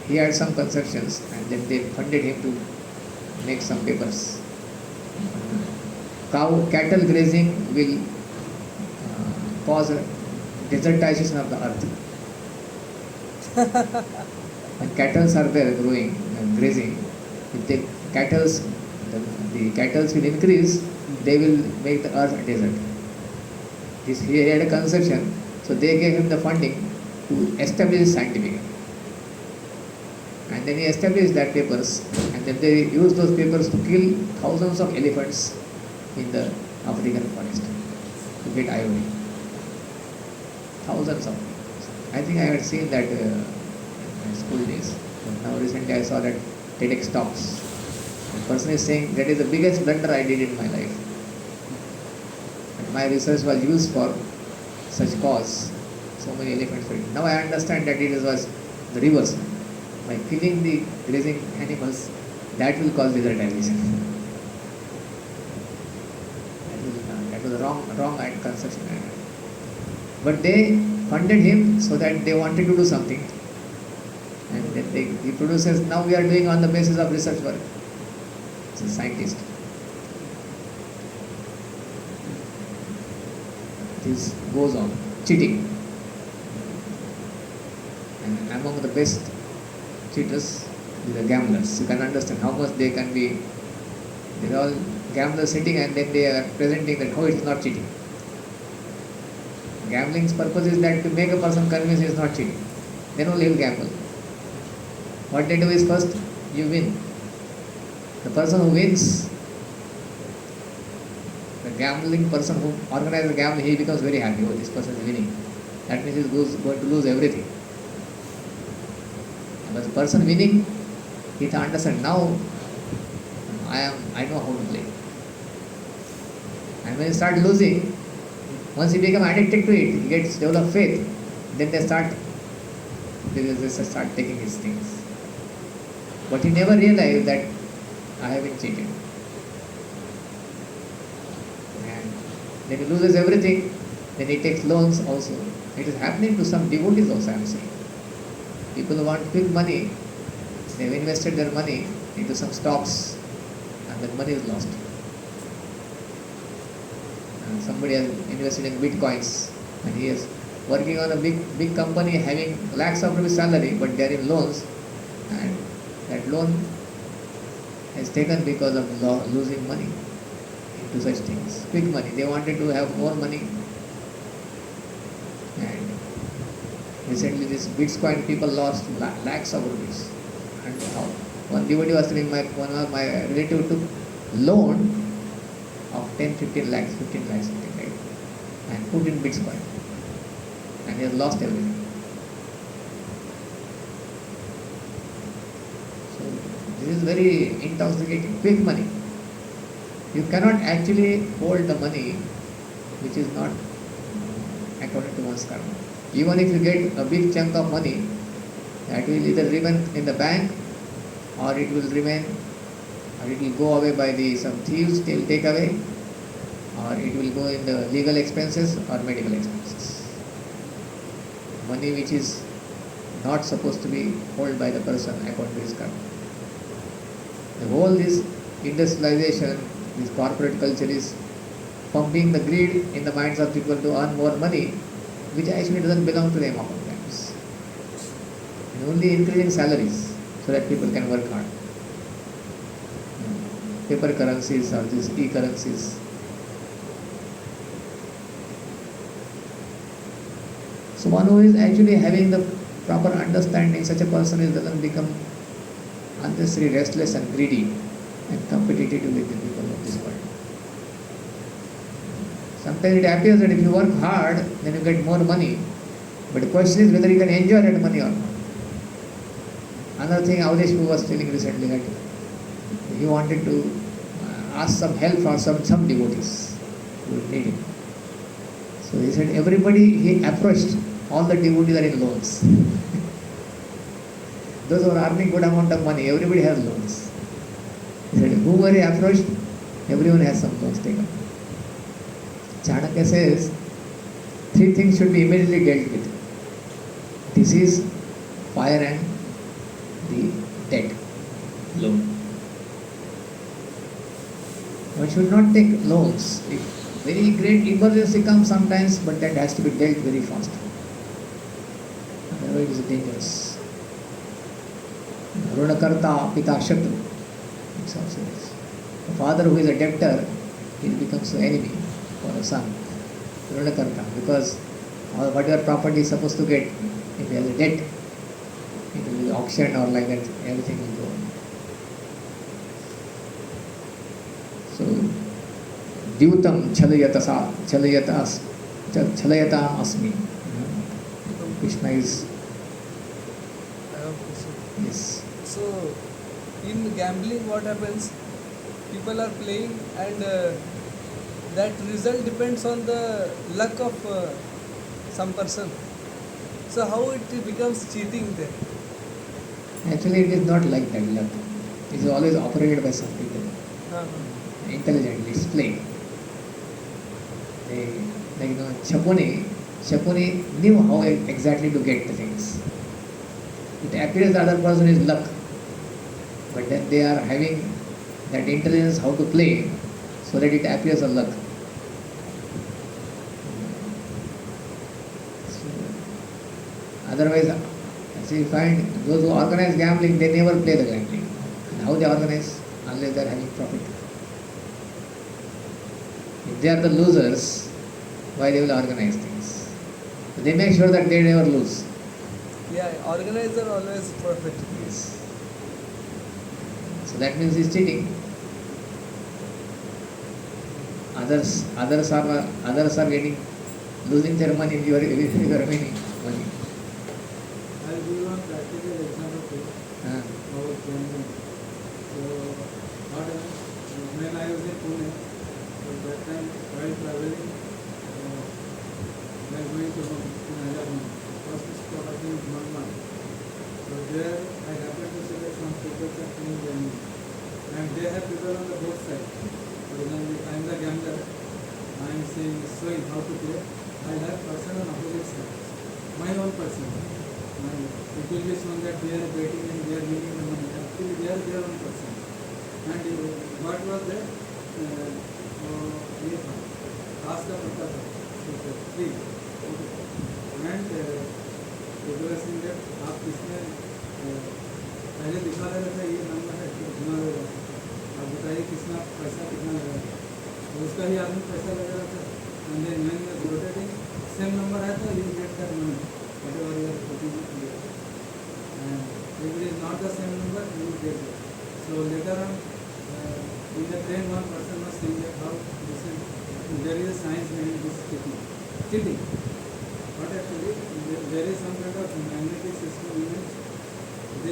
He had some conceptions and then they funded him to make some papers. Cattle grazing will cause a desertization of the earth. When cattle are there growing and grazing, if the cattle will increase, they will make the earth a desert. He had a conception, so they gave him the funding to establish scientific. And then he established that papers, and then they used those papers to kill thousands of elephants in the African forest to get ivory. Thousands of. I think I had seen that in my school days. But now recently I saw that TEDx talks. The person is saying that is the biggest blunder I did in my life. And my research was used for such cause. So many elephants were. Now I understand that it was the reverse. By killing the grazing animals, that will cause desertization. That was a wrong conception. But they funded him so that they wanted to do something. And then he produces, now we are doing on the basis of research work. It's a scientist. This goes on. Cheating. And among the best cheaters, the gamblers. You can understand how much they can be. They're all gamblers sitting and then they are presenting that how it's not cheating. Gambling's purpose is that to make a person convinced he is not cheating. Then only he will gamble. What they do is first, you win. The person who wins, the gambling person who organizes the gambling, he becomes very happy. Oh, this person is winning. That means he is going to lose everything. But the person winning, he understands now I know how to play. And when you start losing, once you become addicted to it, he gets develop faith, then they start taking his things. But he never realized that I have been cheated. And then he loses everything, then he takes loans also. It is happening to some devotees also, I am saying. People who want quick money, they have invested their money into some stocks and that money is lost. And somebody has invested in bitcoins and he is working on a big company having lakhs of rupees salary, but they are in loans, and that loan is taken because of losing money into such things. Quick money. They wanted to have more money. And recently this Bitcoin people lost lakhs of rupees. And one devotee was telling one of my relative took loan of 10-15 lakhs, something like that, and put in Bitcoin. And he has lost everything. So this is very intoxicating. Quick money. You cannot actually hold the money which is not according to one's karma. Even if you get a big chunk of money, that will either remain in the bank, or it will remain, or it will go away by some thieves, they will take away, or it will go in the legal expenses or medical expenses. Money which is not supposed to be held by the person according to his karma. The whole this industrialization, this corporate culture is pumping the greed in the minds of people to earn more money, which actually doesn't belong to them oftentimes. And only increasing salaries so that people can work hard. Paper currencies or these e-currencies. So one who is actually having the proper understanding, such a person doesn't become unnecessarily restless and greedy and competitive with the people of this world. Sometimes it appears that if you work hard, then you get more money. But the question is whether you can enjoy that money or not. Another thing Avadeshpu was telling recently, that he wanted to ask some help from some devotees who would need him. So he said everybody he approached, all the devotees are in loans. Those who are earning good amount of money, everybody has loans. He said whoever he approached, everyone has some loans taken. Chanakya says, three things should be immediately dealt with: disease, fire, and the debt, loan. One should not take loans. If very great emergency comes sometimes, but that has to be dealt very fast. Otherwise it is dangerous. Runakarta Pita Shatru. It's also this. A father who is a debtor, he becomes the enemy for a son. Runakarta. Because whatever property is supposed to get, if he has a debt, it will be auctioned or like that, everything will go on. So, Dyutam Chalayatam Asmi. Krishna is, I have a question. yes. So, in gambling, what happens? People are playing, and that result depends on the luck of some person. So, how it becomes cheating then? Actually, it is not like that luck. It is always operated by some people. Uh-huh. Intelligently, it's play. They, like, you know, Shapuni knew how exactly to get the things. It appears the other person is luck, but then they are having that intelligence how to play so that it appears a luck. So, otherwise, as you find those who organize gambling, they never play the gambling. And how they organize? Unless they are having profit. If they are the losers, why they will organize things? So they make sure that they never lose. Yeah, organizer always profit. Yes. So that means he's cheating. Others are getting losing their money. You are remaining money. I'll give you one practical example too. About gambling. So, what happened? When I was in Pune, so that time while traveling, while going to Hyderabad, first stop I think Manman. So there I happened to see that some people are playing gambling, and they have people on the both sides. For example, if I am the gambler, I am showing how to play. I have person on opposite side, my own person. And it will be shown that they are betting and they are winning the money. Actually, they are their own person. And what was that? ये था ताश का पत्ता था free and Singh that आप इसमें पहले दिखा रहे थे ये नंबर है घुमा रहे थे आप बताइए कितना पैसा कितना लगा तो उसका ही आदमी पैसा लगा रहा था and then when you rotating same number आया था you get that money whatever you are putting here. And if it is not the same number, you will get it. So later on, in the train, one person was saying that how this is, there is a science behind this cheating. But actually, there is some kind of magnetic system in it.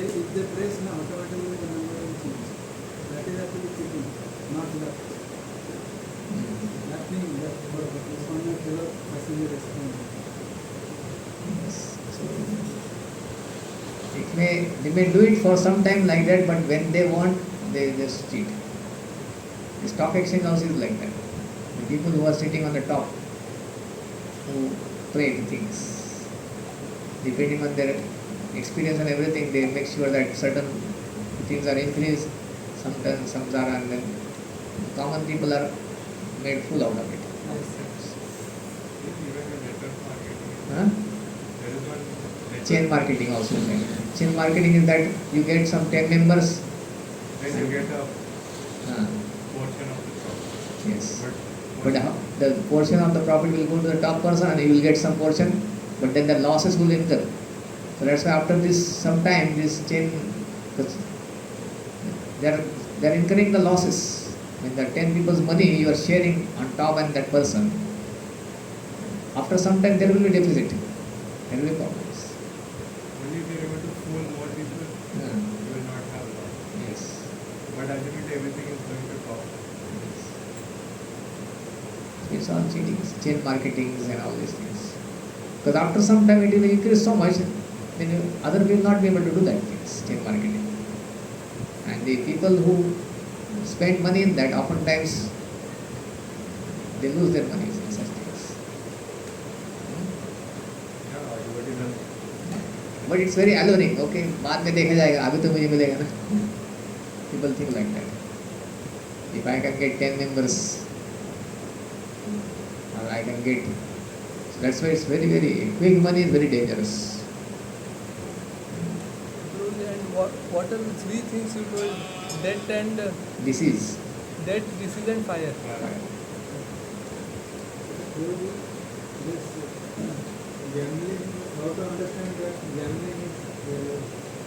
If they press now, automatically the number will change. That is actually cheating, not luck. That thing that this one my fellow passenger explained. So they may do it for some time like that, but when they want, they just cheat. The stock exchange house is like that. The people who are sitting on the top, who trade things, depending on their experience and everything, they make sure that certain things are increased, sometimes samsara, and then common people are made fool out of it. Even in network marketing, Huh? there is one network Chain marketing also. Chain marketing is that you get some 10 members. Then you get a Uh, portion of the profit. yes. But But the portion of the profit will go to the top person and you will get some portion, but then the losses will incur. So that's why after this some time this chain, they are incurring the losses. When the 10 people's money you are sharing on top and that person, after some time there will be deficit. There will be problems. only if you are able to fool more people, Yeah. you will not have loss. Yes. But ultimately everything is going to top. It's all cheating, chain marketing and all these things. Because after some time it will increase so much, then other people will not be able to do that things, chain marketing. And the people who spend money in that, oftentimes they lose their money in such things. Yeah, everybody does. But it's very alluring. Okay, बाद में देखा जाएगा, अभी तो मुझे मिलेगा ना. People think like that. If I can get 10 members, or I can get. So that's why it's very, very quick money is very dangerous. And what are the three things you told? Death and Disease. disease and fire. Guruji, this gambling, how to understand that gambling is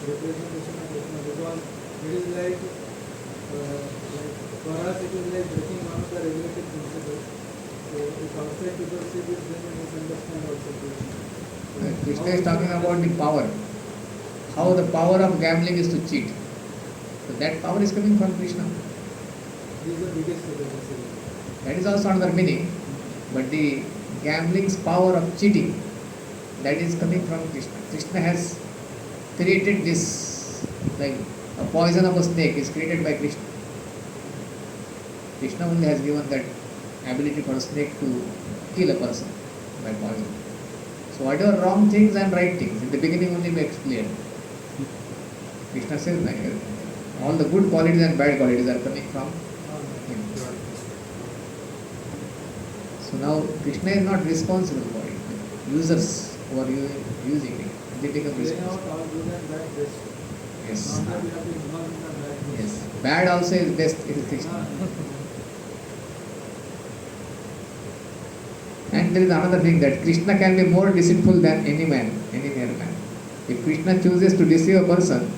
representation of Krishna, because it is like for us it is like breaking one of the regulated principles. So if outside people see this, then they misunderstand also Krishna. Krishna is talking about the power. How the power of gambling is to cheat. So that power is coming from Krishna. This is the biggest representation. That is also another meaning. But the gambling's power of cheating, that is coming from Krishna. Krishna has created this, like a poison of a snake is created by Krishna. Krishna only has given that ability for a snake to kill a person by poison. So whatever wrong things and right things, in the beginning only makes clear. Krishna says like all the good qualities and bad qualities are coming from him. So now Krishna is not responsible for it. Users who are using it, they become Laying out responsible. all good and bad best. Yes. Not that we have to involve in the bad best. Yes. Bad also is best, it is Krishna. And there is another thing that Krishna can be more deceitful than any man, any mere man. If Krishna chooses to deceive a person,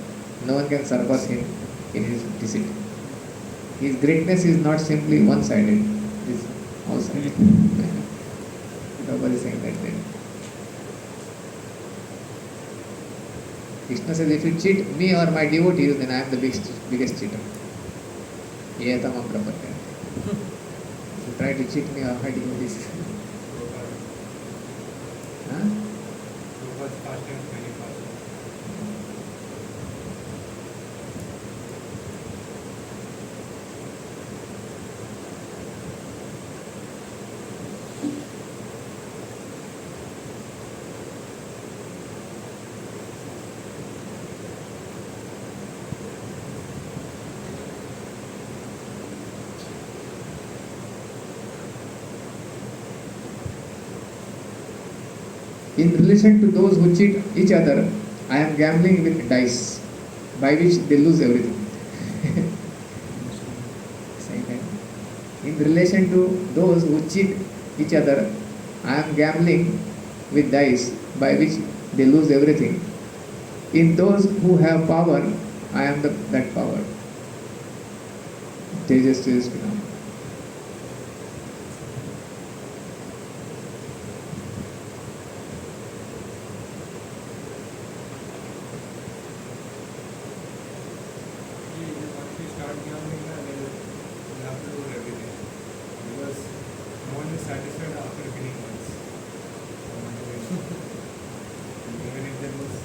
no one can surpass him in his deceit. His greatness is not simply one-sided, it is all-sided. Nobody is saying that then. Krishna says, if you cheat me or my devotees, then I am the biggest cheater. Ye tamam prapatya. If you try to cheat me or my devotees. Huh? Prabhupada's fasting is very fast. In relation to those who cheat each other, I am gambling with dice, by which they lose everything. Same thing. In relation to those who cheat each other, I am gambling with dice, by which they lose everything. In those who have power, I am that power. Tejas Tejas. Once we start gambling, then we have to do everything. Because no one is satisfied after winning once. Even if they lose,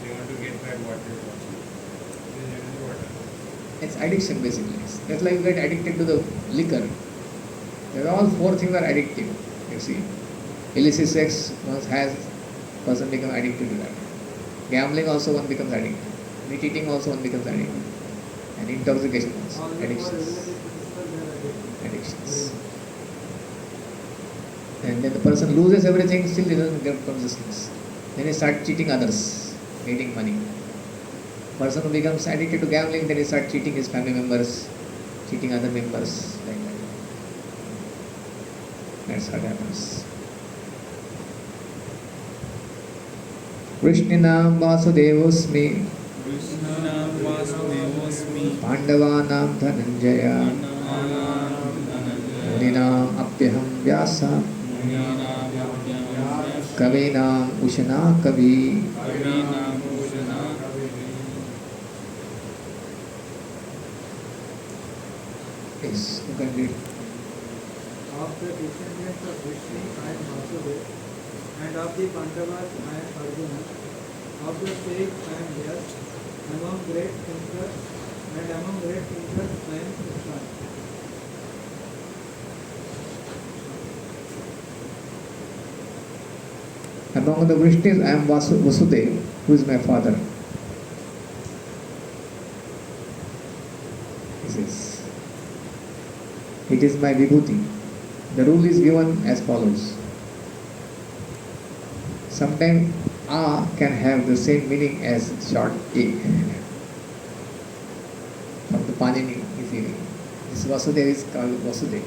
they want to get back what they want. This is generally what happens. It's addiction basically. That's like you get addicted to the liquor. All four things are addictive. You see, illicit sex once has person become addicted to that. Gambling also one becomes addicted. Meat eating also one becomes addicted. and intoxication, Or for addictions. related to physical, they are addicted. Addictions. And then the person loses everything, still he doesn't get consciousness. Then he starts cheating others, needing money. Person who becomes addicted to gambling, then he starts cheating his family members, cheating other members, like that. That's what happens. Krishnanam Vasudevosmi कृष्णनाम वासुदेवोऽस्मि Pandavanam Dhananjaya पाण्डवानां Dhananjay Muninam Apyaham Vyasa मुनीनामप्यहं Kavinam Ushana Kavi. कवीनां Bhushana Yes, you can read. Of the descendants of Vishnu, I am Vasudeva, and of the Pandavas, I am Arjuna. Of the sage, I am Vyas. Among great thinkers, I am Krishna. Among the Vishnus, I am Vasudeva, who is my father. He says, it is my vibhuti. The rule is given as follows. Sometimes A can have the same meaning as short A. From the Panini easily. This Vasudeva is called Vasudeva.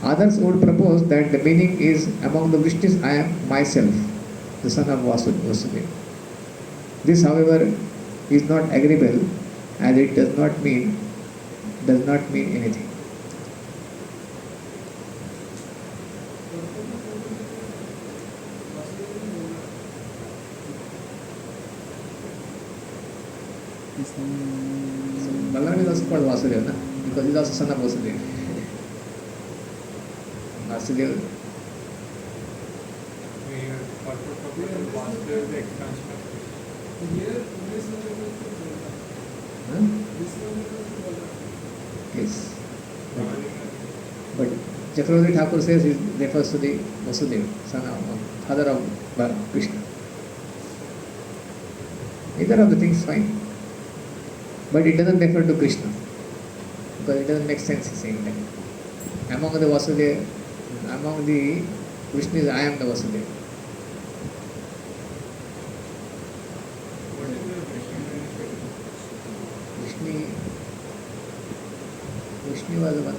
Others would propose that the meaning is among the Vishnus I am myself, the son of Vasudeva. This, however, is not agreeable as it does not mean anything. So Balaram is also called Vasudeva, because he is also son of Vasudeva. Vasudeva. We are also talking about Vasudeva is the expansion of Krishna. Here, this one is Huh? this one is Yes. But Chakravarti Thakur says it refers to the Vasudeva, son of father of Krishna. Either of the things fine. But it doesn't refer to Krishna. Because it doesn't make sense at the same time. Among the Vasudeva, among the Vishnus, I am the Vasudeva. What is the Krishna? Vishnu was the one,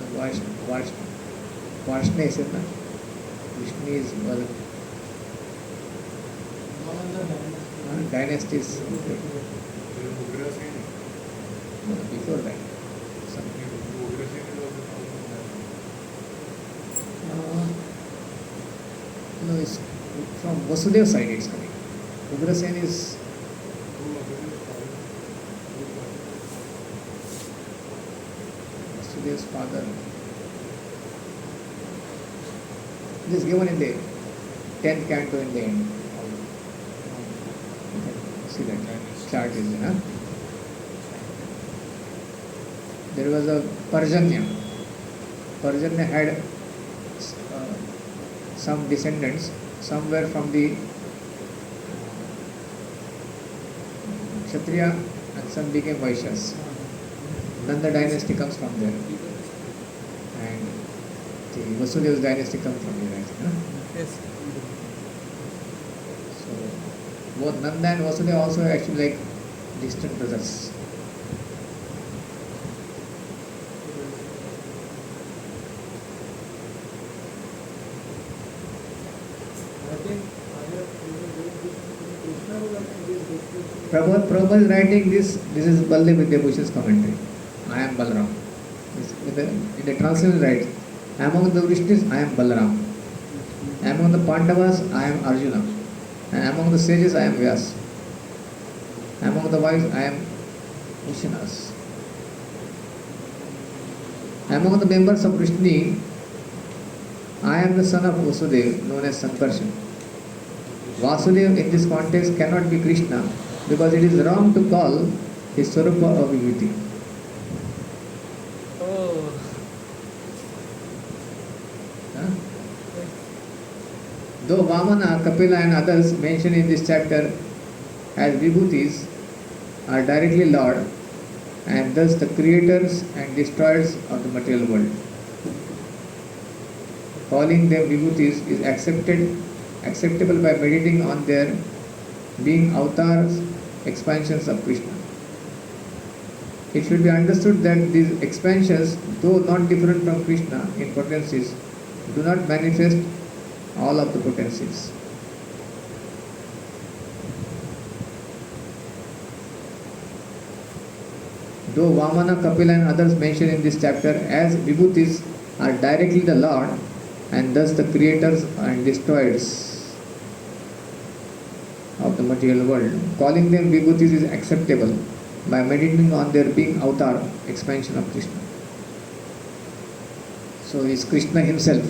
Varshna is it, na? Vishnu is was dynasties Ugrasena. before that. Ugrasena is also No, it's from Vasudeva side it's coming. Ugrasen is Vasudeva's father. It is given in the 10th canto in the end. You can see that chart is there. Huh? There was a Parjanya. Parjanya had some descendants, some were from the Kshatriya and some became Vaishyas. Nanda dynasty comes from there. And the Vasudeva's dynasty comes from here, I think. Huh? Yes. So both Nanda and Vasudeva also actually like distant brothers. I think I have Krishna was in this description. Prabhupada is writing this is Balli Vidyabhushan's commentary. I am Balaram. In the translation writes, among the Vishnus I am Balaram. Among the Pandavas I am Arjuna. And among the sages I am Vyas. Among the wise I am Ushanas. Among the members of Vrishni, I am the son of Vasudeva, known as Sankarshan. Vasudeva in this context cannot be Krishna because it is wrong to call his Swarupa or Vibhuti. Oh. Huh? Though Vamana, Kapila and others mentioned in this chapter as vibhutis are directly Lord and thus the creators and destroyers of the material world. Calling them vibhutis is acceptable by meditating on their being avatars, expansions of Krishna. It should be understood that these expansions, though not different from Krishna in potencies, do not manifest all of the potencies. Though Vamana, Kapila and others mentioned in this chapter as vibhutis are directly the Lord and thus the creators and destroyers of the material world, calling them vibhutis is acceptable by meditating on their being avatar, expansion of Krishna. So is Krishna himself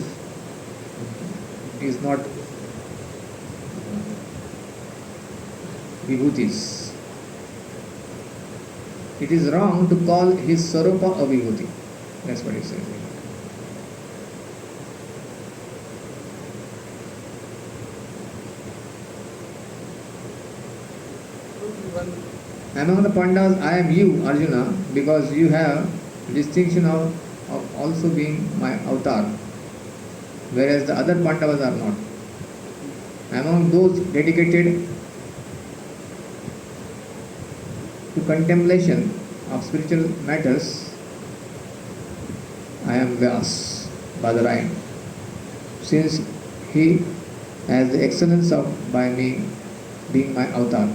is not vibhutis. It is wrong to call his Sarupa a vibhuti. That's what he says. Among the Pandavas, I am you, Arjuna, because you have distinction of also being my avatar, whereas the other Pandavas are not. Among those dedicated to contemplation of spiritual matters, I am Vyas, Badarayan, since he has the excellence of by me being my avatar,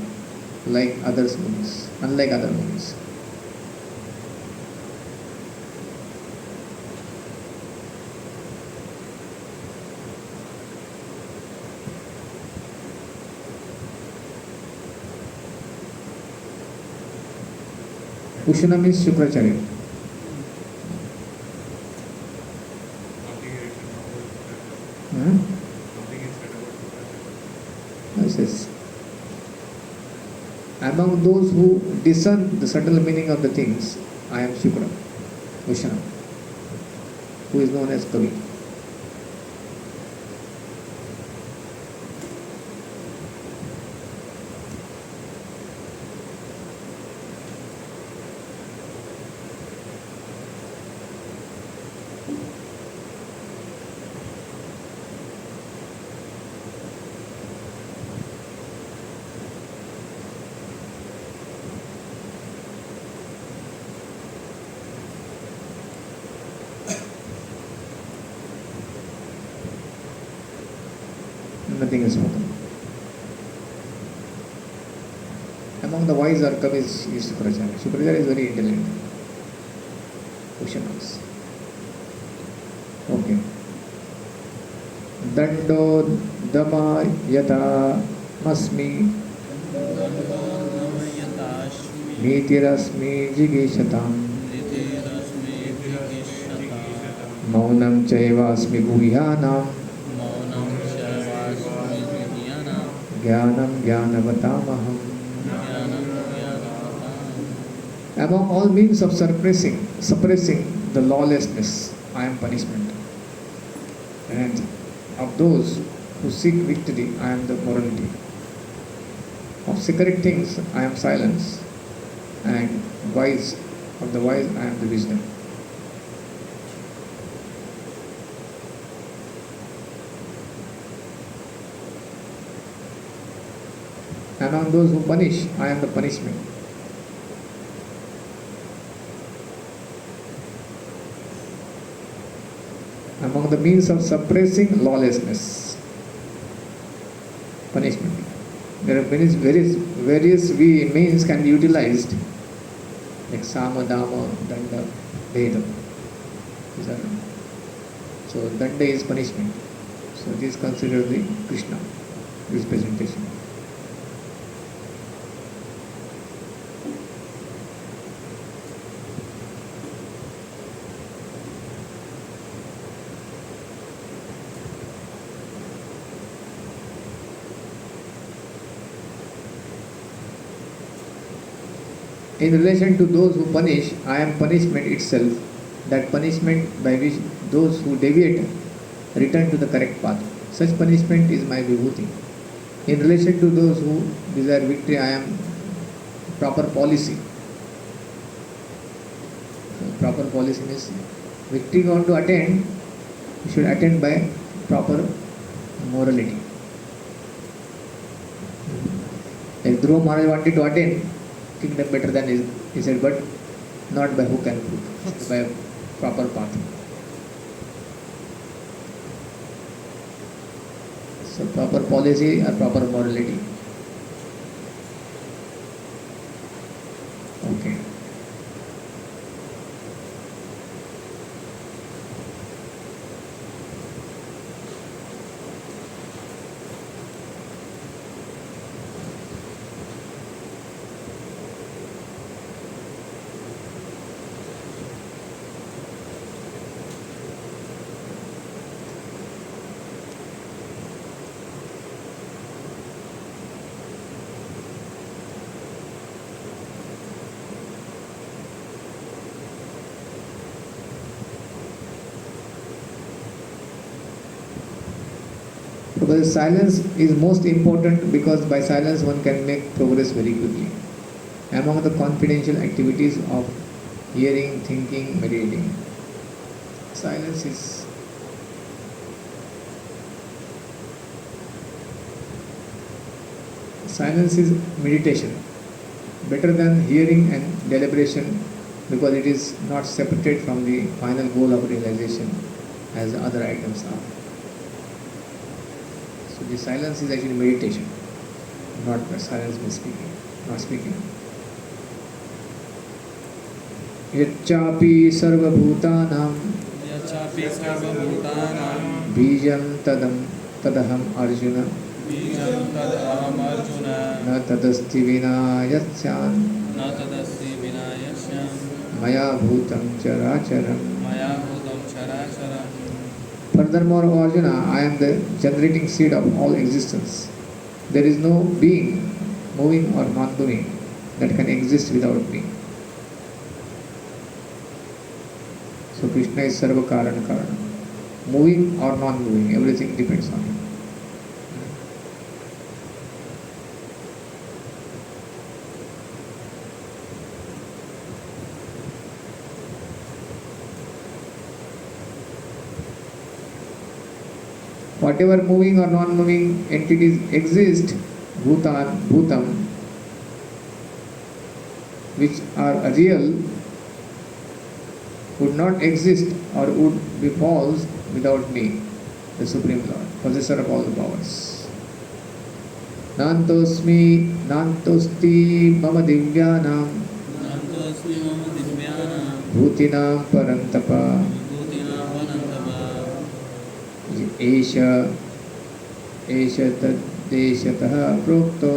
like others munis, unlike other munis. Ushana means Shukracharya. Huh? Yes. Among those who discern the subtle meaning of the things, I am Shukra, Ushana, who is known as Kavi. Nothing is spoken. Among the wise are Kavis is Shukracharya. Shukracharya is very intelligent. Ushanas. Okay. Dando Dama Yata Masmi Nitirasmi Jigishatam Maunam Chaivasmi Guhyanam Jnanam Jnanavatamaha. Among all means of suppressing the lawlessness, I am punishment. And of those who seek victory, I am the morality. Of secret things, I am silence. And of the wise, I am the wisdom. Among those who punish, I am the punishment. Among the means of suppressing lawlessness, punishment. There are various means can be utilized, like Sama, Dama, Danda, Veda. So Danda is punishment. So this is considered the Krishna, this presentation. In relation to those who punish, I am punishment itself, that punishment by which those who deviate return to the correct path. Such punishment is my vibhuti. In relation to those who desire victory, I am proper policy. Proper policy means victory you want to attain, you should attain by proper morality. Like Dhruva Maharaj wanted to attain kingdom better than he said, but not by hook and crook, by a proper path. So proper policy or proper morality. Okay. Because silence is most important, because by silence one can make progress very quickly. Among the confidential activities of hearing, thinking, meditating, silence is meditation, better than hearing and deliberation, because it is not separated from the final goal of realization as the other items are. So the silence is actually meditation, not silence means speaking, not speaking. Yachapi sarvabhutanam यच्चापि सर्वभूतानां बीजं तदहम अर्जुन बीजं तदहम् अर्जुन न तदस्ति विना यत्स्यान् न तदस्ति विना यस्याम् मया भूतं चराचरम्. मया भूतं चराचरम्. Furthermore, O Arjuna, I am the generating seed of all existence. There is no being, moving or non-moving, that can exist without me. So Krishna is Sarva Karana Karana. Moving or non-moving, everything depends on him. Whatever moving or non-moving entities exist, bhutam, which are real, would not exist or would be false without me, the Supreme Lord, possessor of all the powers. Nantosti mama divyanam नान्तोऽस्मि मम दिव्यानां bhutinam parantapa भूतीनां वनन्तपा एष तद्देशतः प्रोक्तो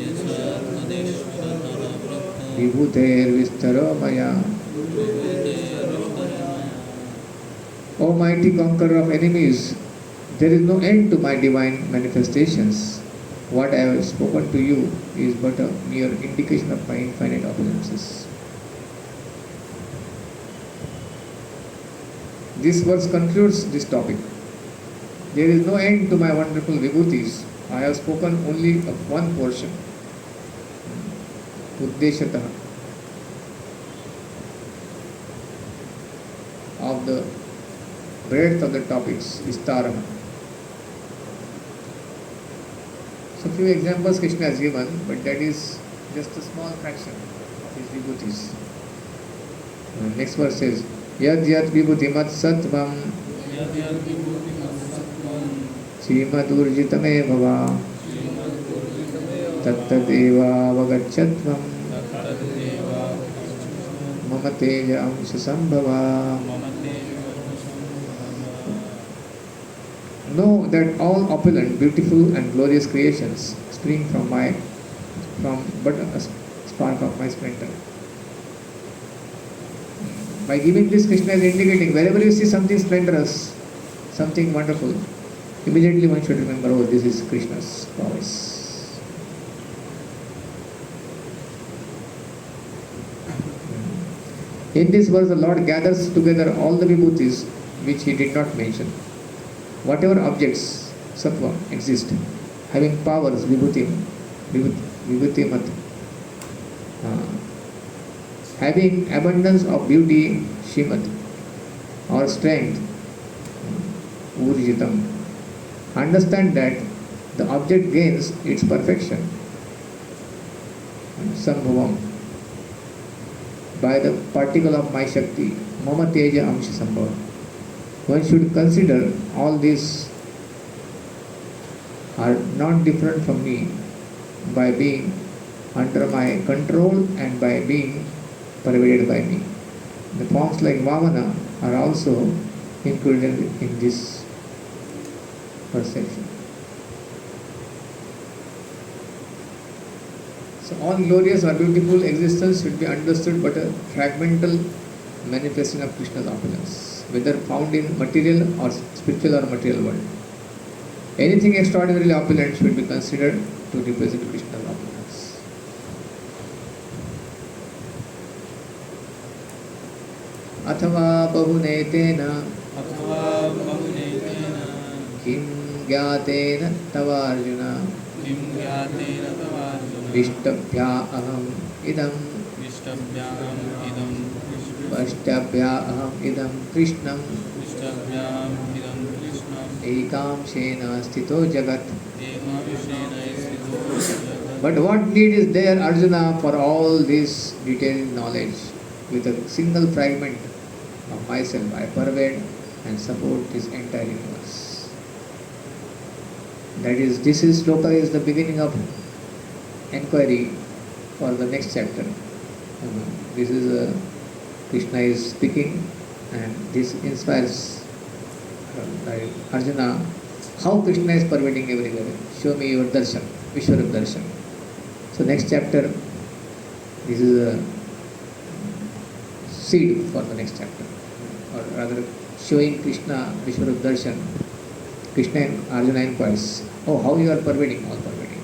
एष तदेशतः प्रोक्तो विभूतेर्विस्तरो मया. विभूतेर्विस्तरो मया. O mighty conqueror of enemies, there is no end to my divine manifestations. What I have spoken to you is but a mere indication of my infinite opulences. This verse concludes this topic. There is no end to my wonderful vibhutis. I have spoken only of one portion. Uddeshataha. Of the breadth of the topics, Vistaraha. So few examples Krishna has given, but that is just a small fraction of his vibhutis. Next verse says, Yad yad vibhutimat sattvam Srimadurjitame bhava Tattadeva vagachatvam Mama teja amsa sambhava. Know that all opulent, beautiful and glorious creations spring from but a spark of my splendor. By giving this, Krishna is indicating wherever you see something splendorous, something wonderful, immediately one should remember, oh, this is Krishna's prowess. In this verse, the Lord gathers together all the vibhutis which he did not mention. Whatever objects sattva exist, having powers, vibhuti mat, having abundance of beauty, shimat, or strength, urjitam. Understand that the object gains its perfection, sambhavam, by the particle of my Shakti, mama teja amsha sambhava. One should consider all these are not different from me by being under my control and by being pervaded by me. The forms like Vamana are also included in this perception. So all glorious or beautiful existence should be understood but a fragmental manifestation of Krishna's opulence, whether found in material or spiritual or material world. Anything extraordinarily opulent should be considered to represent Krishna's opulence. Athava bahunetena अथवा बहुनेतेन kim gyatena tava arjuna किं ज्ञातेन तवार्जुन vishtabhya aham idam विष्टभ्याम् इदं vashtabhya aham idam krishnam विष्टभ्याम् इदं कृष्णम् ekamshena sthito jagat. एकांशेन स्थितो जगत् But what need is there, Arjuna, for all this detailed knowledge? With a single fragment of myself, I pervade and support this entire universe. This is sloka is the beginning of enquiry for the next chapter. This is Krishna is speaking, and this inspires Arjuna. How Krishna is pervading everywhere? Show me your darshan, Vishwarup darshan. So next chapter, this is a seed for the next chapter, or rather showing Krishna Vishwarup darshan. Krishna and Arjuna inquires, oh, how you are pervading, all pervading.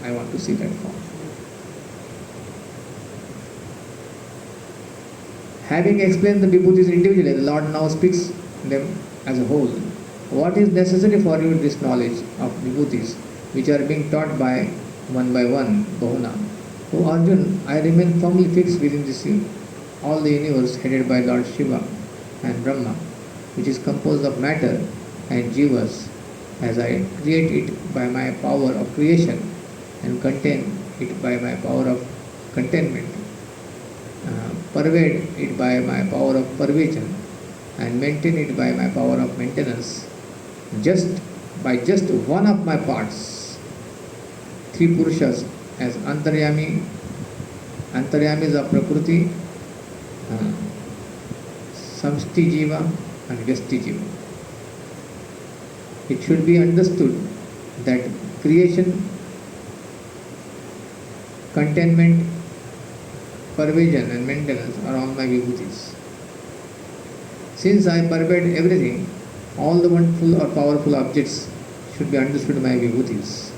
I want to see that form. Having explained the vibhutis individually, the Lord now speaks them as a whole. What is necessary for you this knowledge of vibhutis, which are being taught by one, Bahuna? O Arjun, I remain firmly fixed within this all the universe headed by Lord Shiva and Brahma, which is composed of matter and jivas, as I create it by my power of creation and contain it by my power of containment, pervade it by my power of pervasion, and maintain it by my power of maintenance, by just one of my parts, three Purushas as Antaryamis of Prakriti, Samshti Jiva and Vyasti Jiva. It should be understood that creation, containment, pervasion and maintenance are all my vibhutis. Since I pervade everything, all the wonderful or powerful objects should be understood my vibhutis.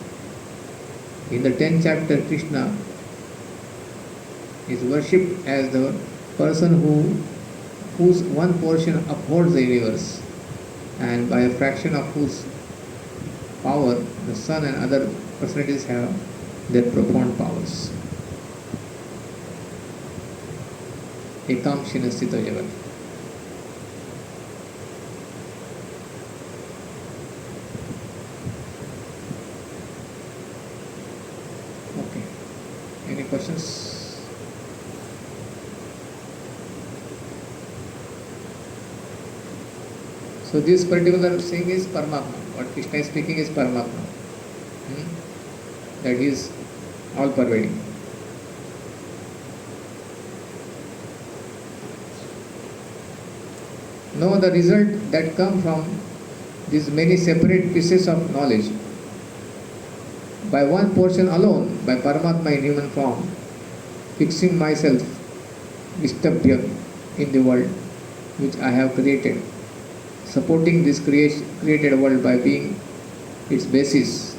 In the 10th chapter, Krishna is worshipped as the person whose one portion upholds the universe, and by a fraction of whose power the sun and other personalities have their profound powers. Ekamshena sthito jagat. Okay. Any questions? So this particular thing is Paramatma. What Krishna is speaking is Paramatma. That is all pervading. Know the result that come from these many separate pieces of knowledge. By one portion alone, by Paramatma in human form, fixing myself, Vistabhya, in the world which I have created, supporting this created world by being its basis,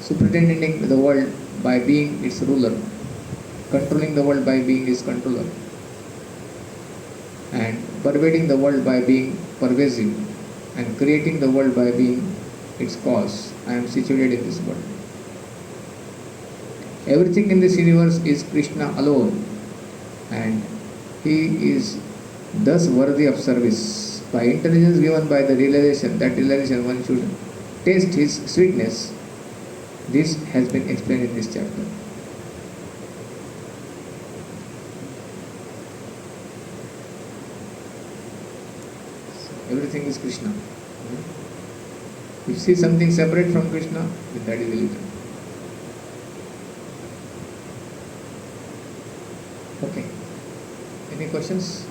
superintending the world by being its ruler, controlling the world by being its controller, and pervading the world by being pervasive, and creating the world by being its cause. I am situated in this world. Everything in this universe is Krishna alone, and he is thus worthy of service. By intelligence given by the realization, that realization one should taste his sweetness. This has been explained in this chapter. So, everything is Krishna. If you see something separate from Krishna, then that is illusion. Okay. Any questions?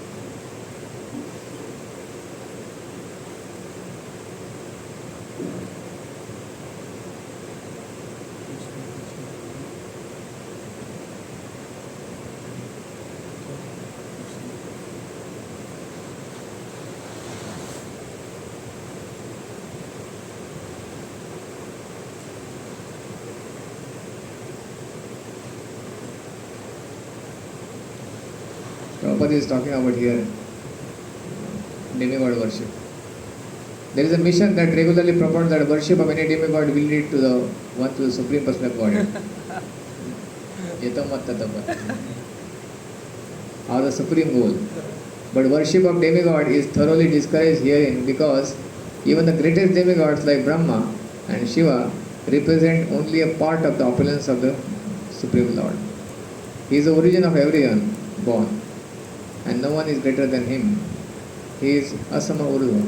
Prabhupada is talking about here demigod worship. There is a mission that regularly promotes that worship of any demigod will lead to the Supreme Person of Godhead. Yetam Mattatapat. Or the supreme goal. But worship of demigod is thoroughly discouraged herein because even the greatest demigods like Brahma and Shiva represent only a part of the opulence of the Supreme Lord. He is the origin of everyone born, and no one is greater than him. He is Asama Urva,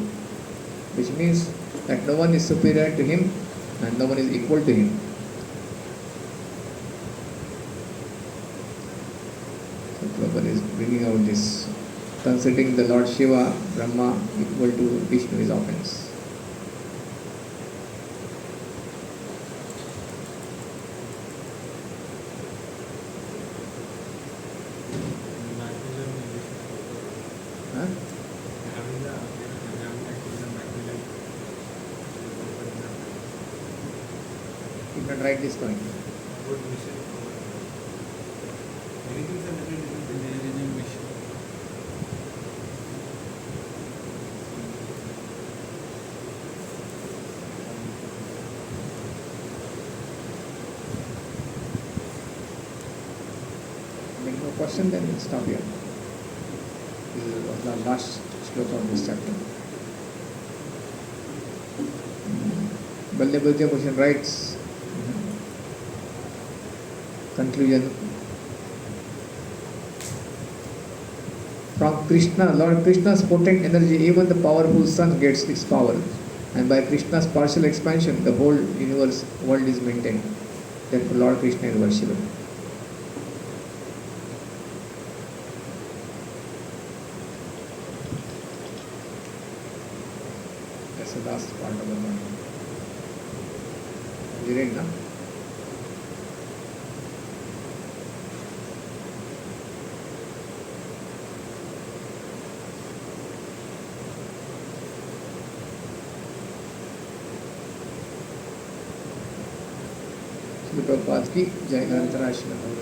which means that no one is superior to him and no one is equal to him. So Prabhupada is bringing out this, considering the Lord Shiva, Brahma equal to Vishnu is offense. Huh? You can write this point. Make no question, then we'll stop here. This was the last sloka of this chapter. Vallabhadra Bhushan writes, conclusion. From Krishna, Lord Krishna's potent energy, even the powerful sun gets its power. And by Krishna's partial expansion, the whole universe world is maintained. Therefore, Lord Krishna is worshipable. That's the last part of the morning. You read now? Prabhupada ki Jai Grantharashila.